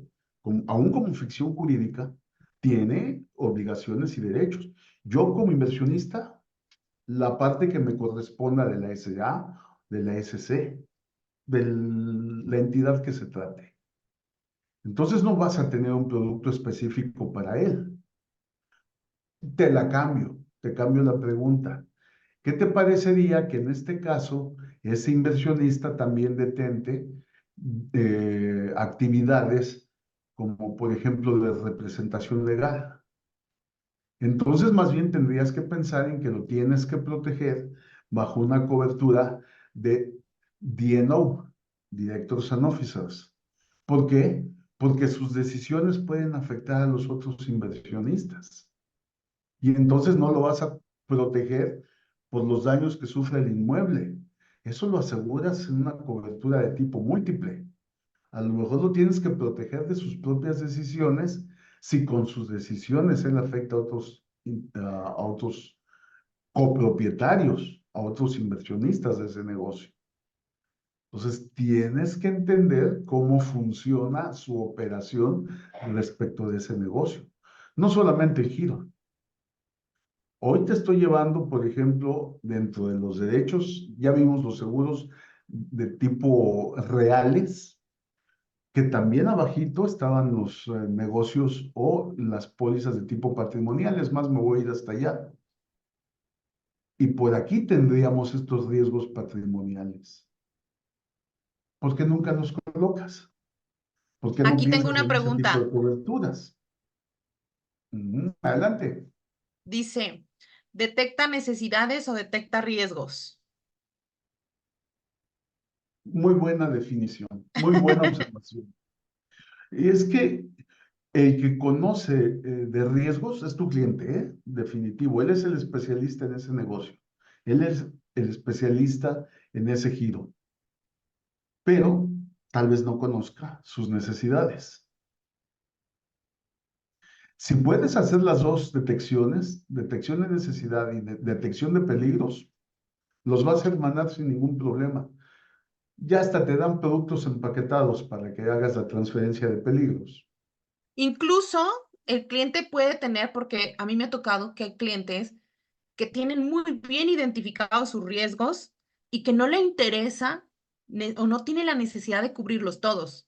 aún como ficción jurídica, tiene obligaciones y derechos. Yo como inversionista, la parte que me corresponda de la SA, de la SC, de la entidad que se trate. Entonces no vas a tener un producto específico para él. Te cambio la pregunta. ¿Qué te parecería que en este caso ese inversionista también detente actividades como por ejemplo de representación legal? Entonces más bien tendrías que pensar en que lo tienes que proteger bajo una cobertura de DNO, Directors and Officers. ¿Por qué? Porque sus decisiones pueden afectar a los otros inversionistas. Y entonces no lo vas a proteger por los daños que sufre el inmueble. Eso lo aseguras en una cobertura de tipo múltiple. A lo mejor lo tienes que proteger de sus propias decisiones si con sus decisiones él afecta a otros copropietarios, a otros inversionistas de ese negocio. Entonces, tienes que entender cómo funciona su operación respecto de ese negocio. No solamente el giro. Hoy te estoy llevando, por ejemplo, dentro de los derechos, ya vimos los seguros de tipo reales, que también abajito estaban los negocios o las pólizas de tipo patrimoniales, más me voy a ir hasta allá. Y por aquí tendríamos estos riesgos patrimoniales. ¿Por qué nunca los colocas? ¿Por qué no Aquí tengo piensas una en ese tipo de pregunta. coberturas? Adelante. Dice, ¿detecta necesidades o detecta riesgos? Muy buena definición, muy buena observación. Y es que el que conoce de riesgos es tu cliente, ¿eh? Definitivo. Él es el especialista en ese negocio. Él es el especialista en ese giro, pero tal vez no conozca sus necesidades. Si puedes hacer las dos detecciones, detección de necesidad y detección de peligros, los vas a hermanar sin ningún problema. Ya hasta te dan productos empaquetados para que hagas la transferencia de peligros. Incluso el cliente puede tener, porque a mí me ha tocado que hay clientes que tienen muy bien identificados sus riesgos y que no le interesa o no tiene la necesidad de cubrirlos todos.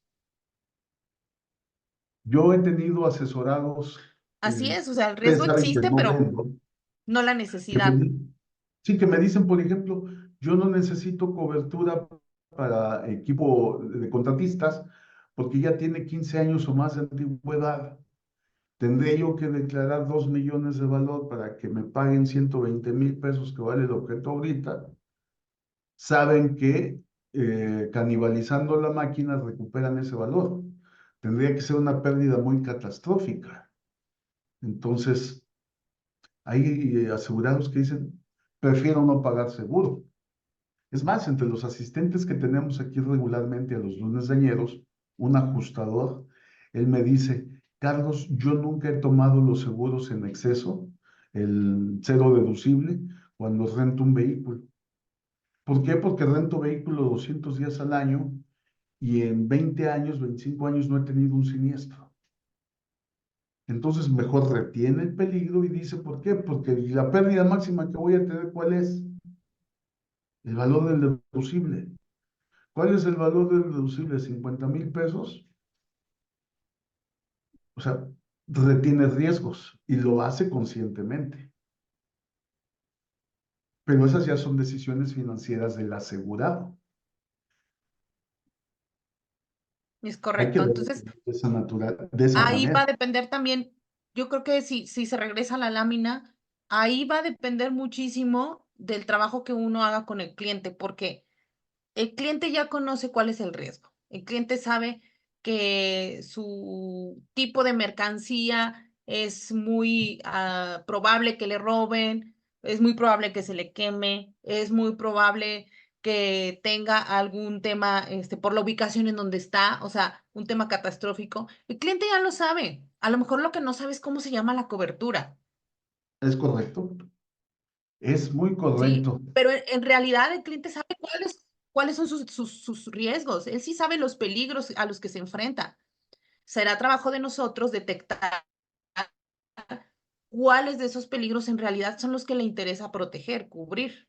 Yo he tenido asesorados, Así es, o sea, el ustedes riesgo saben que existe, no pero vendo, no la que me, necesidad. sí, que me dicen, por ejemplo, yo no necesito cobertura para equipo de contratistas porque ya tiene 15 años o más de antigüedad. Tendré yo que declarar 2 millones de valor para que me paguen 120,000 pesos que vale el objeto ahorita. Saben que canibalizando la máquina recuperan ese valor. Tendría que ser una pérdida muy catastrófica. Entonces, hay asegurados que dicen, prefiero no pagar seguro. Es más, entre los asistentes que tenemos aquí regularmente a los lunes dañeros, un ajustador, él me dice, Carlos, yo nunca he tomado los seguros en exceso, el cero deducible, cuando rento un vehículo. ¿Por qué? Porque rento vehículo 200 días al año y en 20 años, 25 años no he tenido un siniestro. Entonces mejor retiene el peligro y dice, ¿por qué? Porque la pérdida máxima que voy a tener, ¿cuál es? El valor del deducible. ¿Cuál es el valor del deducible? 50,000 pesos. O sea, retiene riesgos y lo hace conscientemente. Pero esas ya son decisiones financieras del asegurado. Es Hay que correcto. verlo Entonces, de esa ahí va a manera. depender también. yo creo que si se regresa a la lámina, ahí va a depender muchísimo del trabajo que uno haga con el cliente, porque el cliente ya conoce cuál es el riesgo. El cliente sabe que su tipo de mercancía es muy probable que le roben, es muy probable que se le queme, es muy probable que tenga algún tema por la ubicación en donde está, o sea, un tema catastrófico. El cliente ya lo sabe. A lo mejor lo que no sabe es cómo se llama la cobertura. ¿Es correcto? Es muy Sí, correcto. pero en realidad el cliente sabe cuáles son sus riesgos. Él sí sabe los peligros a los que se enfrenta. Será trabajo de nosotros detectar cuáles de esos peligros en realidad son los que le interesa proteger, cubrir,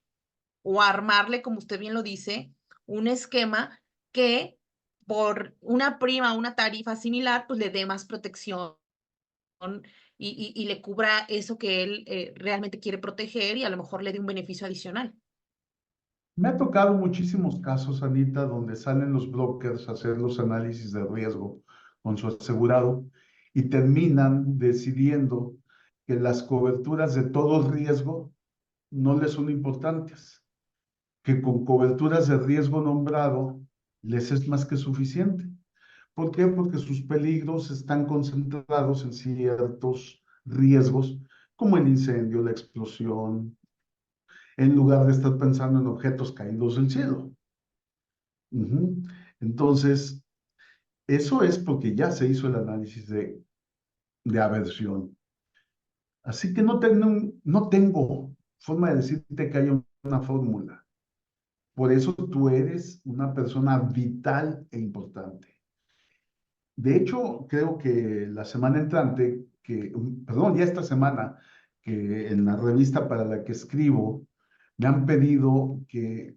o armarle, como usted bien lo dice, un esquema que por una prima, una tarifa similar, pues le dé más protección y le cubra eso que él realmente quiere proteger y a lo mejor le dé un beneficio adicional. Me ha tocado muchísimos casos, Anita, donde salen los brokers a hacer los análisis de riesgo con su asegurado y terminan decidiendo que las coberturas de todo riesgo no les son importantes, que con coberturas de riesgo nombrado les es más que suficiente. ¿Por qué? Porque sus peligros están concentrados en ciertos riesgos, como el incendio, la explosión, en lugar de estar pensando en objetos caídos del cielo. Ujú. Entonces, eso es porque ya se hizo el análisis de aversión. Así que no tengo forma de decirte que haya una fórmula. Por eso tú eres una persona vital e importante. De hecho, creo que la semana entrante, perdón, ya esta semana, que en la revista para la que escribo, me han pedido que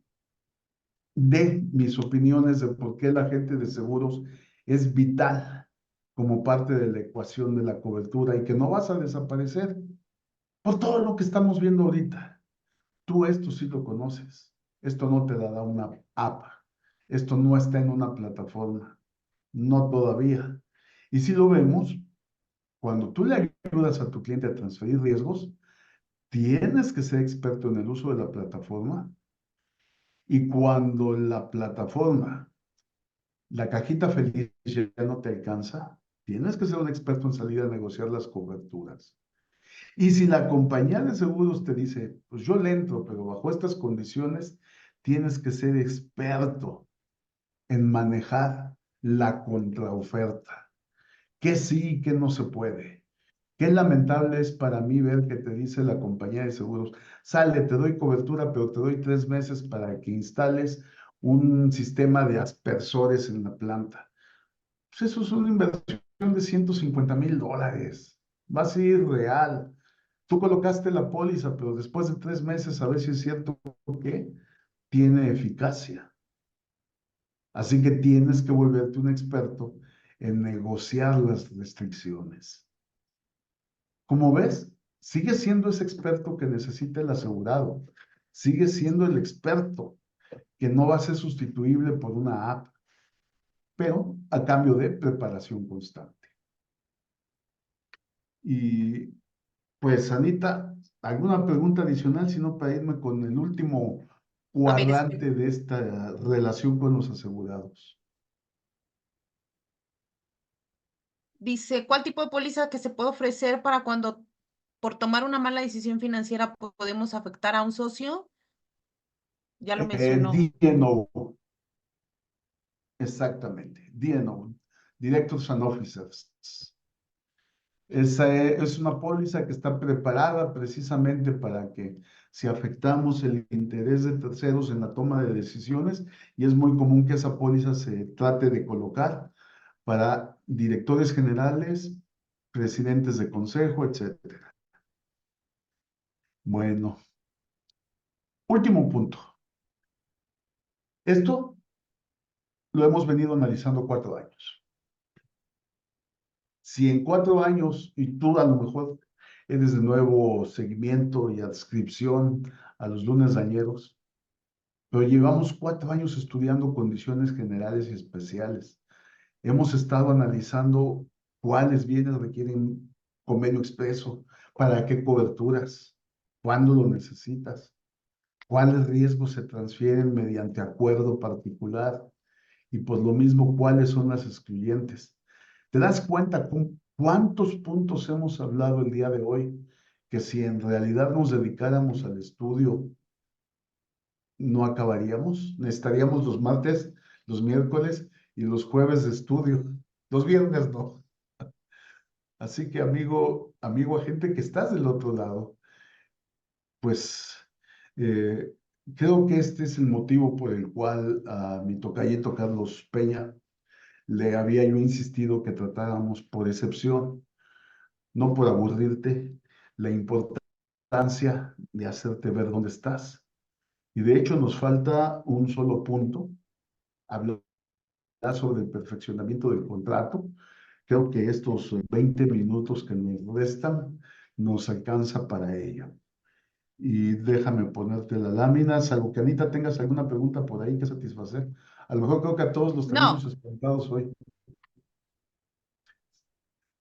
dé mis opiniones de por qué el agente de seguros es vital como parte de la ecuación de la cobertura y que no vas a desaparecer por todo lo que estamos viendo ahorita. Tú esto sí lo conoces. Esto no te la da una app. Esto no está en una plataforma. No todavía. Y si lo vemos, cuando tú le ayudas a tu cliente a transferir riesgos, tienes que ser experto en el uso de la plataforma. Y cuando la plataforma, la cajita feliz ya no te alcanza, tienes que ser un experto en salir a negociar las coberturas. Y si la compañía de seguros te dice, pues yo le entro, pero bajo estas condiciones, tienes que ser experto en manejar la contraoferta. ¿Qué sí y qué no se puede? Qué lamentable es para mí ver que te dice la compañía de seguros, sale, te doy cobertura, pero te doy 3 meses para que instales un sistema de aspersores en la planta. Pues eso es una inversión de $150,000. Va a ser real. Tú colocaste la póliza, pero después de 3 meses a ver si es cierto que tiene eficacia. Así que tienes que volverte un experto en negociar las restricciones. Como ves, sigue siendo ese experto que necesita el asegurado. Sigue siendo el experto que no va a ser sustituible por una app, pero a cambio de preparación constante. Y pues, Anita, ¿alguna pregunta adicional, sino para irme con el último A ver, cuadrante de esta relación con los asegurados? dice, ¿cuál tipo de póliza que se puede ofrecer para cuando por tomar una mala decisión financiera podemos afectar a un socio? Ya lo mencionó. DNO, exactamente, DNO, Directors and Officers. Esa es una póliza que está preparada precisamente para que si afectamos el interés de terceros en la toma de decisiones, y es muy común que esa póliza se trate de colocar para directores generales, presidentes de consejo, etcétera. Bueno, último punto. Esto lo hemos venido analizando 4 años. Si en 4 años, y tú a lo mejor eres de nuevo seguimiento y adscripción a los lunes dañeros, pero llevamos 4 años estudiando condiciones generales y especiales. Hemos estado analizando cuáles bienes requieren convenio expreso, para qué coberturas, cuándo lo necesitas, cuáles riesgos se transfieren mediante acuerdo particular y pues lo mismo cuáles son las excluyentes. ¿Te das cuenta con cuántos puntos hemos hablado el día de hoy? Que si en realidad nos dedicáramos al estudio, no acabaríamos. Necesitaríamos los martes, los miércoles y los jueves de estudio. Los viernes no. Así que amigo agente que estás del otro lado, pues eh, creo que este es el motivo por el cual a mi tocayito Carlos Peña le había yo insistido que tratáramos por excepción, no por aburrirte, la importancia de hacerte ver dónde estás. Y de hecho nos falta un solo punto, hablar sobre el perfeccionamiento del contrato. Creo que estos 20 minutos que nos restan nos alcanza para ello. Y déjame ponerte la lámina, salvo que Anita tengas alguna pregunta por ahí que satisfacer. A lo mejor creo que a todos los tenemos No, espantados hoy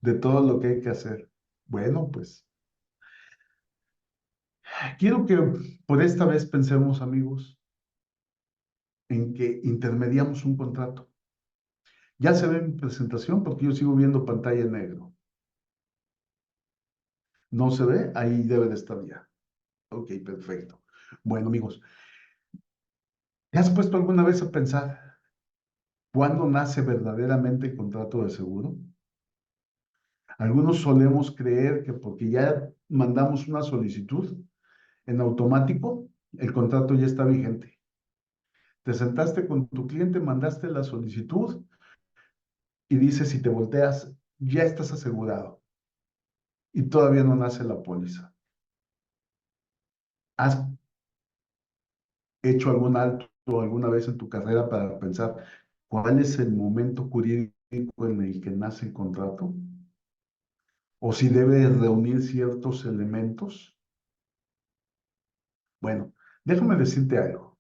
de todo lo que hay que hacer. Bueno, pues quiero que por esta vez pensemos, amigos, en que intermediamos un contrato. Ya se ve en mi presentación porque yo sigo viendo pantalla en negro. ¿No se ve? Ahí debe de estar ya. Ok, perfecto. Bueno, amigos, ¿te has puesto alguna vez a pensar cuándo nace verdaderamente el contrato de seguro? Algunos solemos creer que porque ya mandamos una solicitud, en automático, el contrato ya está vigente. Te sentaste con tu cliente, mandaste la solicitud y dices, si te volteas, ya estás asegurado y todavía no nace la póliza. ¿Has hecho algún alto alguna vez en tu carrera para pensar cuál es el momento jurídico en el que nace el contrato? ¿O si debe reunir ciertos elementos? Bueno, déjame decirte algo.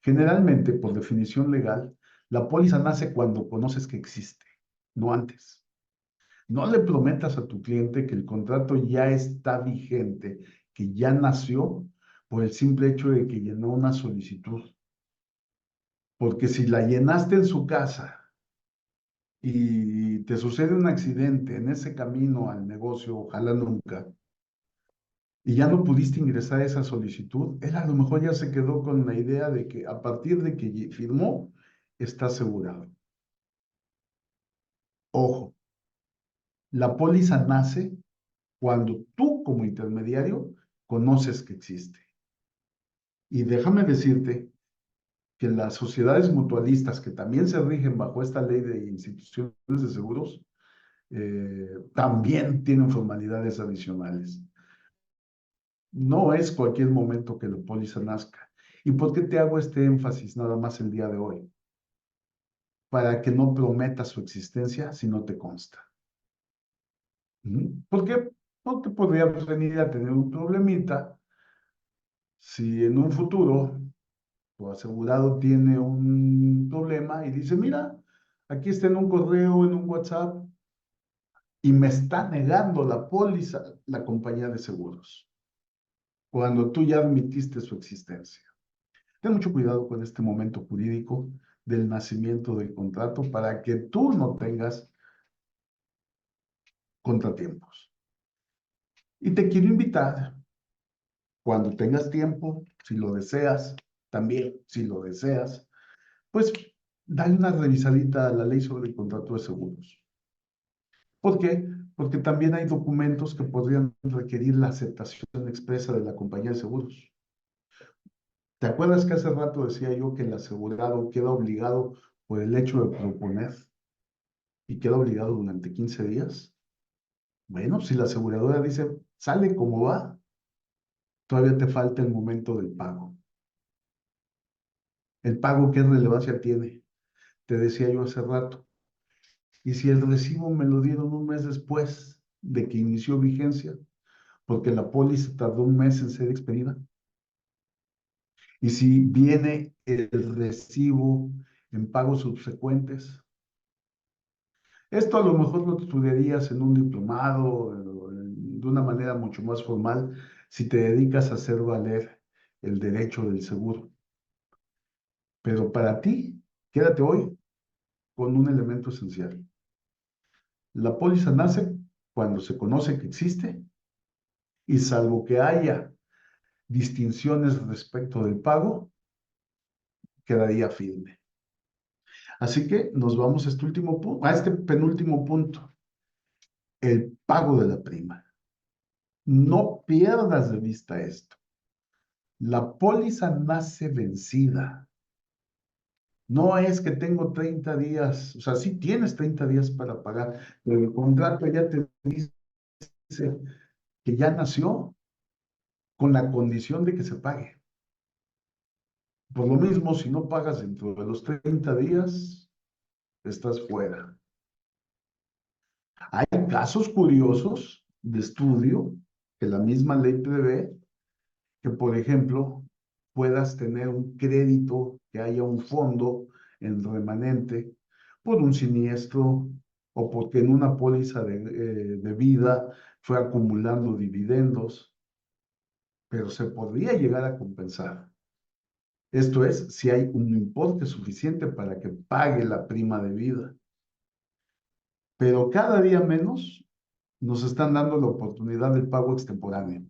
Generalmente, por definición legal, la póliza nace cuando conoces que existe, no antes. No le prometas a tu cliente que el contrato ya está vigente, que ya nació por el simple hecho de que llenó una solicitud. Porque si la llenaste en su casa y te sucede un accidente en ese camino al negocio, ojalá nunca, y ya no pudiste ingresar esa solicitud, él a lo mejor ya se quedó con la idea de que a partir de que firmó, está asegurado. Ojo, la póliza nace cuando tú como intermediario conoces que existe. Y déjame decirte que las sociedades mutualistas que también se rigen bajo esta ley de instituciones de seguros, también tienen formalidades adicionales. No es cualquier momento que la póliza nazca. ¿Y por qué te hago este énfasis nada más el día de hoy? Para que no prometas su existencia si no te consta. Porque no te podrías venir a tener un problemita si en un futuro tu asegurado tiene un problema y dice, mira, aquí está en un correo, en un WhatsApp, y me está negando la póliza la compañía de seguros, cuando tú ya admitiste su existencia. Ten mucho cuidado con este momento jurídico del nacimiento del contrato para que tú no tengas contratiempos. Y te quiero invitar, cuando tengas tiempo, si lo deseas, también si lo deseas, pues dale una revisadita a la ley sobre el contrato de seguros. ¿Por qué? Porque también hay documentos que podrían requerir la aceptación expresa de la compañía de seguros. ¿Te acuerdas que hace rato decía yo que el asegurado queda obligado por el hecho de proponer y queda obligado durante 15 días? Bueno, si la aseguradora dice, sale como va, todavía te falta el momento del pago. ¿El pago qué relevancia tiene? Te decía yo hace rato. Y si el recibo me lo dieron un mes después de que inició vigencia, porque la póliza tardó un mes en ser expedida. Y si viene el recibo en pagos subsecuentes, esto a lo mejor lo estudiarías en un diplomado, de una manera mucho más formal si te dedicas a hacer valer el derecho del seguro. Pero para ti, quédate hoy con un elemento esencial. La póliza nace cuando se conoce que existe y salvo que haya distinciones respecto del pago, quedaría firme. Así que nos vamos a este último punto, a este penúltimo punto, el pago de la prima. No pierdas de vista esto. La póliza nace vencida. No es que tengo 30 días, o sea, sí tienes 30 días para pagar, pero el contrato ya te dice que ya nació con la condición de que se pague. Por lo mismo, si no pagas dentro de los 30 días, estás fuera. Hay casos curiosos de estudio que la misma ley prevé que, por ejemplo, puedas tener un crédito, que haya un fondo en remanente por un siniestro o porque en una póliza de vida fue acumulando dividendos, pero se podría llegar a compensar. Esto es, si hay un importe suficiente para que pague la prima de vida. Pero cada día menos nos están dando la oportunidad del pago extemporáneo.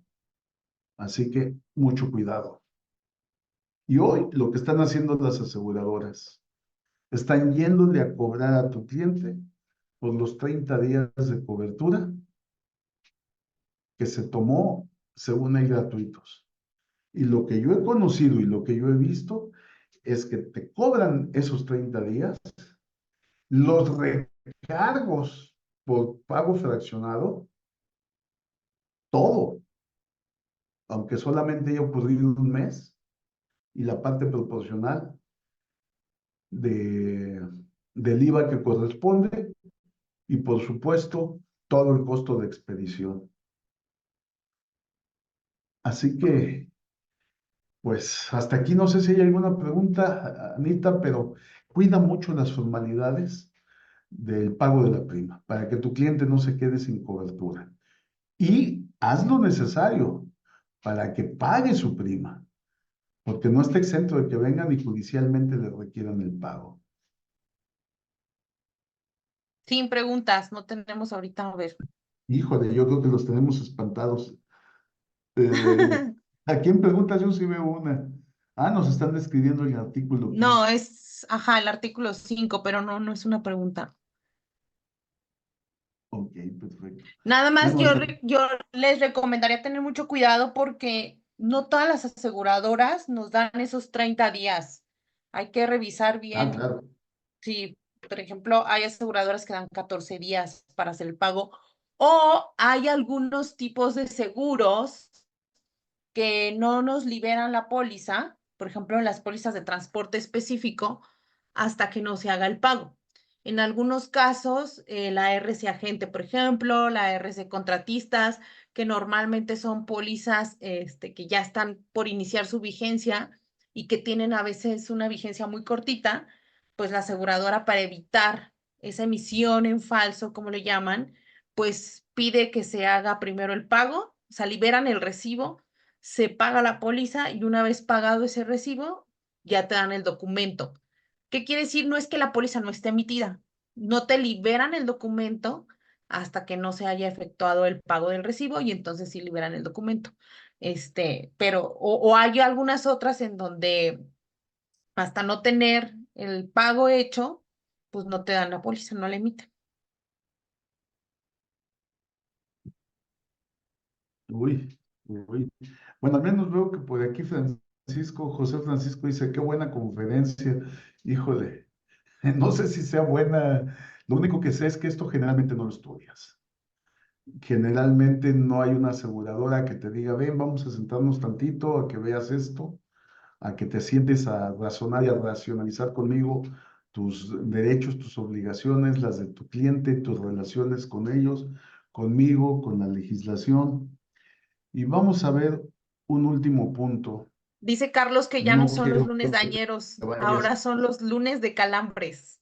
Así que mucho cuidado. Y hoy lo que están haciendo las aseguradoras, están yéndole a cobrar a tu cliente por los 30 días de cobertura que se tomó según hay gratuitos. Y lo que yo he conocido y lo que yo he visto es que te cobran esos 30 días, los recargos por pago fraccionado, todo, aunque solamente haya ocurrido un mes, y la parte proporcional de, del IVA que corresponde, y por supuesto, todo el costo de expedición. Así que, pues, hasta aquí no sé si hay alguna pregunta, Anita, pero cuida mucho las formalidades del pago de la prima para que tu cliente no se quede sin cobertura. Y haz lo necesario para que pague su prima, porque no está exento de que vengan y judicialmente le requieran el pago. Sin preguntas, no tenemos ahorita, a ver. Híjole, yo creo que los tenemos espantados. Eh, ¿A quién preguntas? Yo sí veo una. Ah, nos están describiendo el artículo No, 15. es, ajá, el artículo 5, pero no, no es una pregunta. Ok, perfecto. Nada más Bueno, hasta... yo les recomendaría tener mucho cuidado porque no todas las aseguradoras nos dan esos 30 días. Hay que revisar Ah, bien claro. si, por ejemplo, hay aseguradoras que dan 14 días para hacer el pago o hay algunos tipos de seguros que no nos liberan la póliza, por ejemplo, en las pólizas de transporte específico, hasta que no se haga el pago. En algunos casos, la RC agente, por ejemplo, la RC contratistas, que normalmente son pólizas que ya están por iniciar su vigencia y que tienen a veces una vigencia muy cortita, pues la aseguradora para evitar esa emisión en falso, como le llaman, pues pide que se haga primero el pago, o sea, liberan el recibo, se paga la póliza y una vez pagado ese recibo, ya te dan el documento. ¿Qué quiere decir? No es que la póliza no esté emitida, no te liberan el documento hasta que no se haya efectuado el pago del recibo y entonces sí liberan el documento. Pero, o hay algunas otras en donde hasta no tener el pago hecho, pues no te dan la póliza, no la emiten. Uy, uy. Bueno, al menos veo que por aquí Francisco, José Francisco dice, qué buena conferencia. Híjole, no sé si sea buena. Lo único que sé es que esto generalmente no lo estudias. Generalmente no hay una aseguradora que te diga, ven, vamos a sentarnos tantito a que veas esto, a que te sientes a razonar y a racionalizar conmigo tus derechos, tus obligaciones, las de tu cliente, tus relaciones con ellos, conmigo, con la legislación. Y vamos a ver un último punto. Dice Carlos que ya no No son los quiero lunes que dañeros, te vayas. ahora son los lunes de calambres.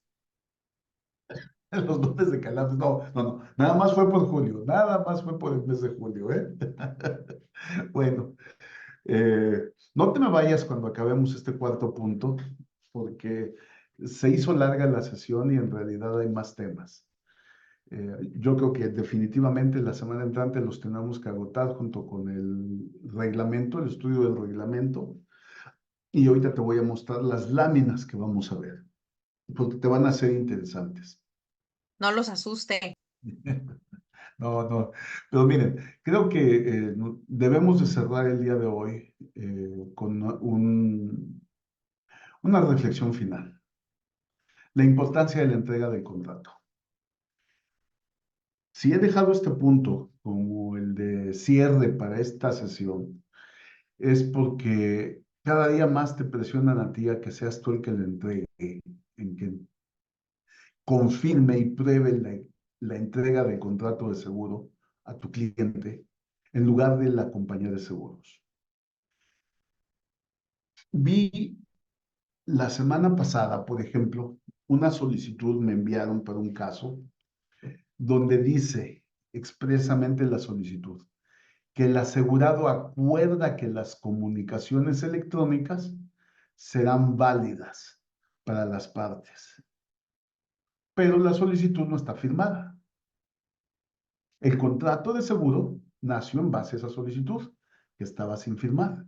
Los lunes de calambres, no, no, no, nada más fue por julio, nada más fue por el mes de julio, ¿eh? Bueno, no te me vayas cuando acabemos este cuarto punto, porque se hizo larga la sesión y en realidad hay más temas. Yo creo que definitivamente la semana entrante los tenemos que agotar junto con el reglamento, el estudio del reglamento, y ahorita te voy a mostrar las láminas que vamos a ver, porque te van a ser interesantes. No los asuste. No, no, pero miren, creo que debemos de cerrar el día de hoy con una reflexión final. La importancia de la entrega del contrato. Si he dejado este punto como el de cierre para esta sesión, es porque cada día más te presionan a ti a que seas tú el que le entregue, en que confirme y pruebe la entrega del contrato de seguro a tu cliente en lugar de la compañía de seguros. Vi la semana pasada, por ejemplo, una solicitud me enviaron para un caso donde dice expresamente la solicitud que el asegurado acuerda que las comunicaciones electrónicas serán válidas para las partes, pero la solicitud no está firmada. El contrato de seguro nació en base a esa solicitud, que estaba sin firmar.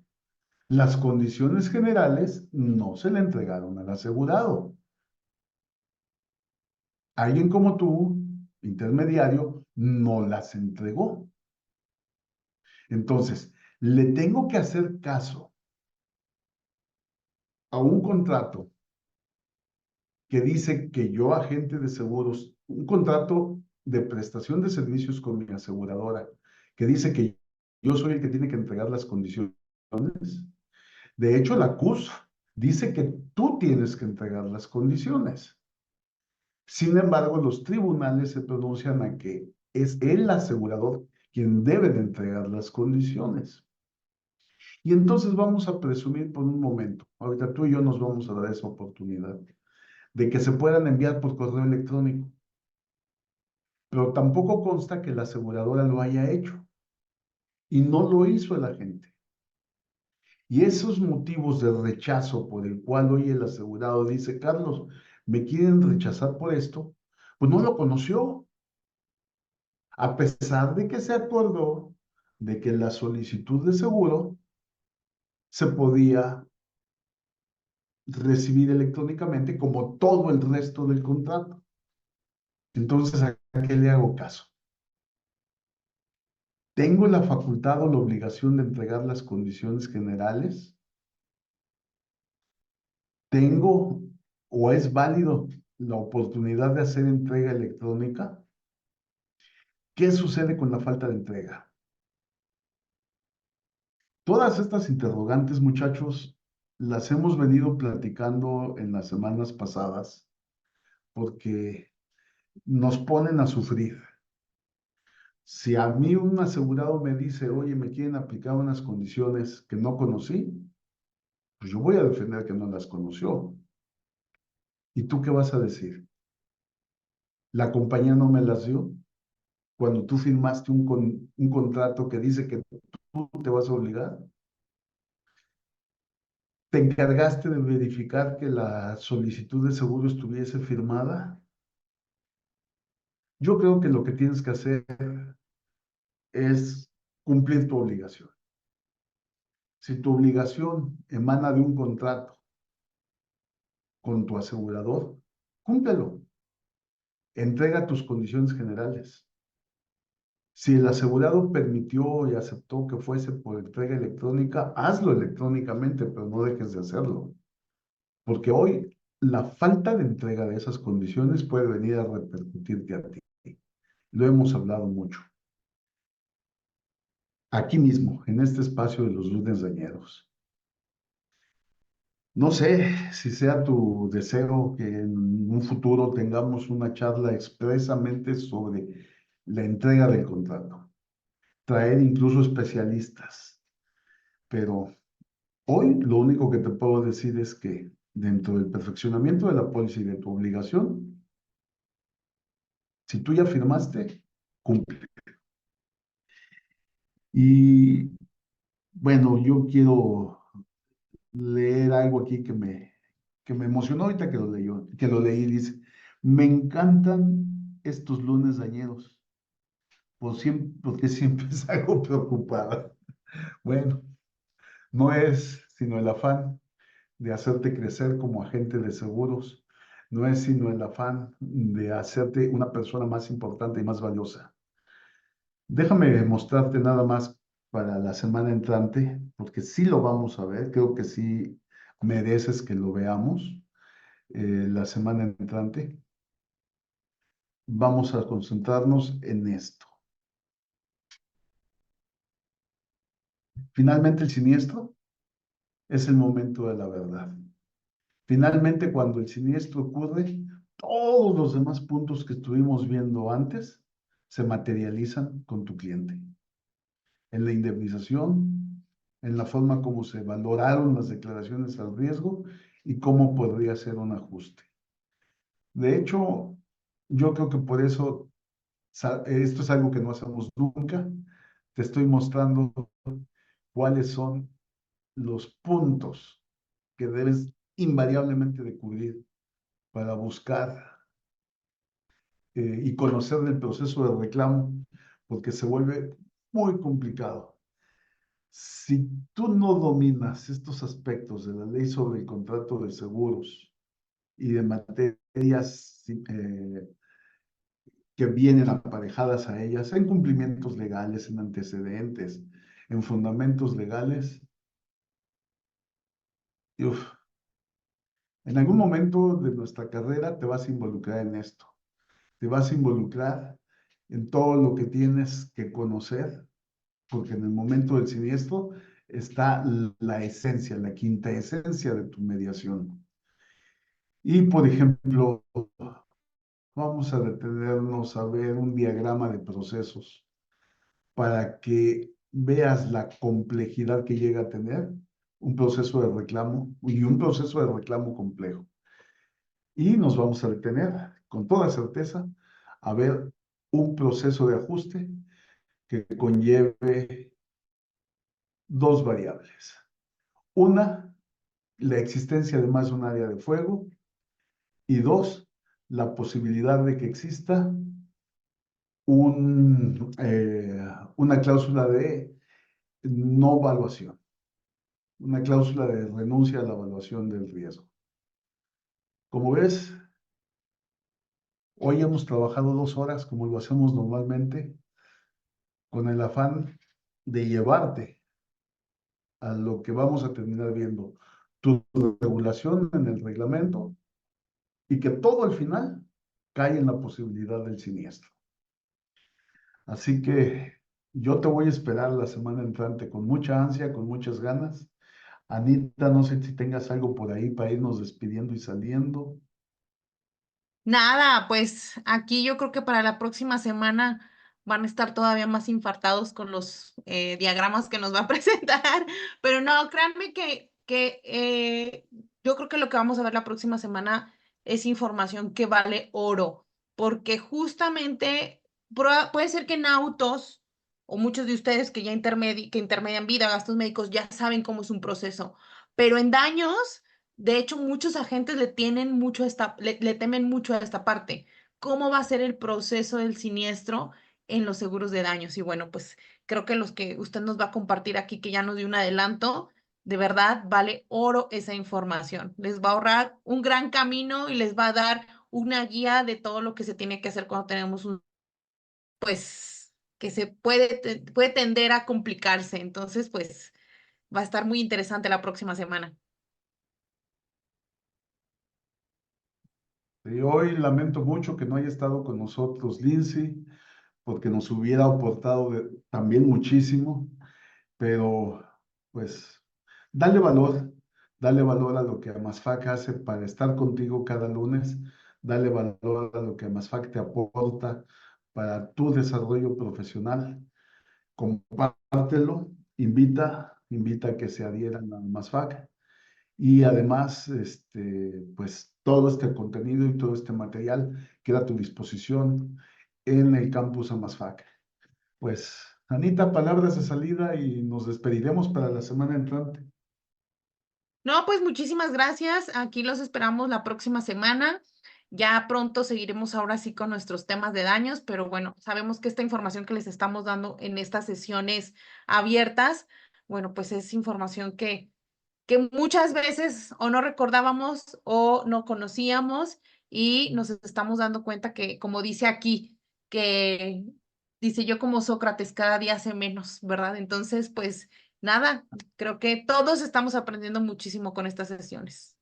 Las condiciones generales no se le entregaron al asegurado. Alguien como tú, intermediario, no las entregó. Entonces, le tengo que hacer caso a un contrato que dice que yo, agente de seguros, un contrato de prestación de servicios con mi aseguradora, que dice que yo soy el que tiene que entregar las condiciones. De hecho, la CUS dice que tú tienes que entregar las condiciones. Sin embargo, los tribunales se pronuncian a que es el asegurador quien debe de entregar las condiciones. Y entonces vamos a presumir por un momento, ahorita tú y yo nos vamos a dar esa oportunidad, de que se puedan enviar por correo electrónico, pero tampoco consta que la aseguradora lo haya hecho y no lo hizo el agente. Y esos motivos de rechazo por el cual hoy el asegurado dice, Carlos, me quieren rechazar por esto, pues no lo conoció, a pesar de que se acordó de que la solicitud de seguro se podía recibir electrónicamente como todo el resto del contrato. Entonces, ¿a qué le hago caso? ¿Tengo la facultad o la obligación de entregar las condiciones generales? ¿Tengo o es válido la oportunidad de hacer entrega electrónica? ¿Qué sucede con la falta de entrega? Todas estas interrogantes, muchachos, las hemos venido platicando en las semanas pasadas porque nos ponen a sufrir. Si a mí un asegurado me dice, oye, me quieren aplicar unas condiciones que no conocí, pues yo voy a defender que no las conoció. ¿Y tú qué vas a decir? ¿La compañía no me las dio? Cuando tú firmaste un contrato que dice que tú te vas a obligar. ¿Te encargaste de verificar que la solicitud de seguro estuviese firmada? Yo creo que lo que tienes que hacer es cumplir tu obligación. Si tu obligación emana de un contrato con tu asegurador, cúmplelo. Entrega tus condiciones generales. Si el asegurado permitió y aceptó que fuese por entrega electrónica, hazlo electrónicamente, pero no dejes de hacerlo. Porque hoy la falta de entrega de esas condiciones puede venir a repercutirte a ti. Lo hemos hablado mucho. Aquí mismo, en este espacio de los lunes dañeros. No sé si sea tu deseo que en un futuro tengamos una charla expresamente sobre la entrega del contrato, traer incluso especialistas, pero hoy lo único que te puedo decir es que dentro del perfeccionamiento de la póliza y de tu obligación, Si tú ya firmaste, cumple. Y bueno, yo quiero leer algo aquí que me emocionó ahorita que lo leí. Dice, me encantan estos lunes dañeros, porque siempre salgo preocupada. Bueno, no es sino el afán de hacerte crecer como agente de seguros, no es sino el afán de hacerte una persona más importante y más valiosa. Déjame mostrarte nada más para la semana entrante, porque sí lo vamos a ver, creo que sí mereces que lo veamos la semana entrante. Vamos a concentrarnos en esto. Finalmente, el siniestro es el momento de la verdad. Finalmente, cuando el siniestro ocurre, todos los demás puntos que estuvimos viendo antes se materializan con tu cliente. En la indemnización, en la forma como se valoraron las declaraciones al riesgo y cómo podría ser un ajuste. De hecho, yo creo que por eso esto es algo que no hacemos nunca. Te estoy mostrando cuáles son los puntos que debes invariablemente de cubrir para buscar y conocer del proceso de reclamo, porque se vuelve muy complicado. Si tú no dominas estos aspectos de la ley sobre el contrato de seguros y de materias que vienen aparejadas a ellas, en cumplimientos legales, en antecedentes, en fundamentos legales, y, en algún momento de nuestra carrera te vas a involucrar en esto, te vas a involucrar en todo lo que tienes que conocer, porque en el momento del siniestro está la esencia, la quinta esencia de tu mediación. Y, por ejemplo, vamos a detenernos a ver un diagrama de procesos para que veas la complejidad que llega a tener un proceso de reclamo y un proceso de reclamo complejo. Y nos vamos a detener con toda certeza a ver un proceso de ajuste que conlleve dos variables. Una, la existencia de más de un área de fuego, y dos, la posibilidad de que exista una cláusula de no evaluación, una cláusula de renuncia a la evaluación del riesgo. Como ves, hoy hemos trabajado 2 horas como lo hacemos normalmente, con el afán de llevarte a lo que vamos a terminar viendo, tu regulación en el reglamento y que todo al final cae en la posibilidad del siniestro. Así que yo te voy a esperar la semana entrante con mucha ansia, con muchas ganas. Anita, no sé si tengas algo por ahí para irnos despidiendo y saliendo. Nada, pues aquí yo creo que para la próxima semana van a estar todavía más infartados con los diagramas que nos va a presentar, pero no, créanme que yo creo que lo que vamos a ver la próxima semana es información que vale oro, porque justamente puede ser que en autos o muchos de ustedes que ya que intermedian vida, gastos médicos, ya saben cómo es un proceso, pero en daños... De hecho, muchos agentes le temen mucho a esta parte. ¿Cómo va a ser el proceso del siniestro en los seguros de daños? Y bueno, pues creo que los que usted nos va a compartir aquí, que ya nos dio un adelanto, de verdad vale oro esa información. Les va a ahorrar un gran camino y les va a dar una guía de todo lo que se tiene que hacer cuando tenemos pues, que puede tender a complicarse. Entonces, pues, va a estar muy interesante la próxima semana. Y hoy lamento mucho que no haya estado con nosotros Lindsay, porque nos hubiera aportado también muchísimo, pero pues dale valor a lo que Amasfac hace para estar contigo cada lunes, dale valor a lo que Amasfac te aporta para tu desarrollo profesional, compártelo, invita a que se adhieran a Amasfac. Y además, pues todo este contenido y todo este material queda a tu disposición en el campus Amasfac. Pues, Anita, palabras de salida y nos despediremos para la semana entrante. No, pues muchísimas gracias. Aquí los esperamos la próxima semana. Ya pronto seguiremos ahora sí con nuestros temas de daños, pero bueno, sabemos que esta información que les estamos dando en estas sesiones abiertas, bueno, pues es información que muchas veces o no recordábamos o no conocíamos y nos estamos dando cuenta que, como dice aquí, que dice yo como Sócrates, cada día hace menos, ¿verdad? Entonces, pues nada, creo que todos estamos aprendiendo muchísimo con estas sesiones.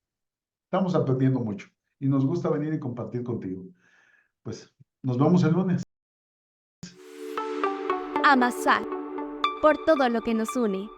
Estamos aprendiendo mucho y nos gusta venir y compartir contigo. Pues, nos vemos el lunes. Amasfac, por todo lo que nos une.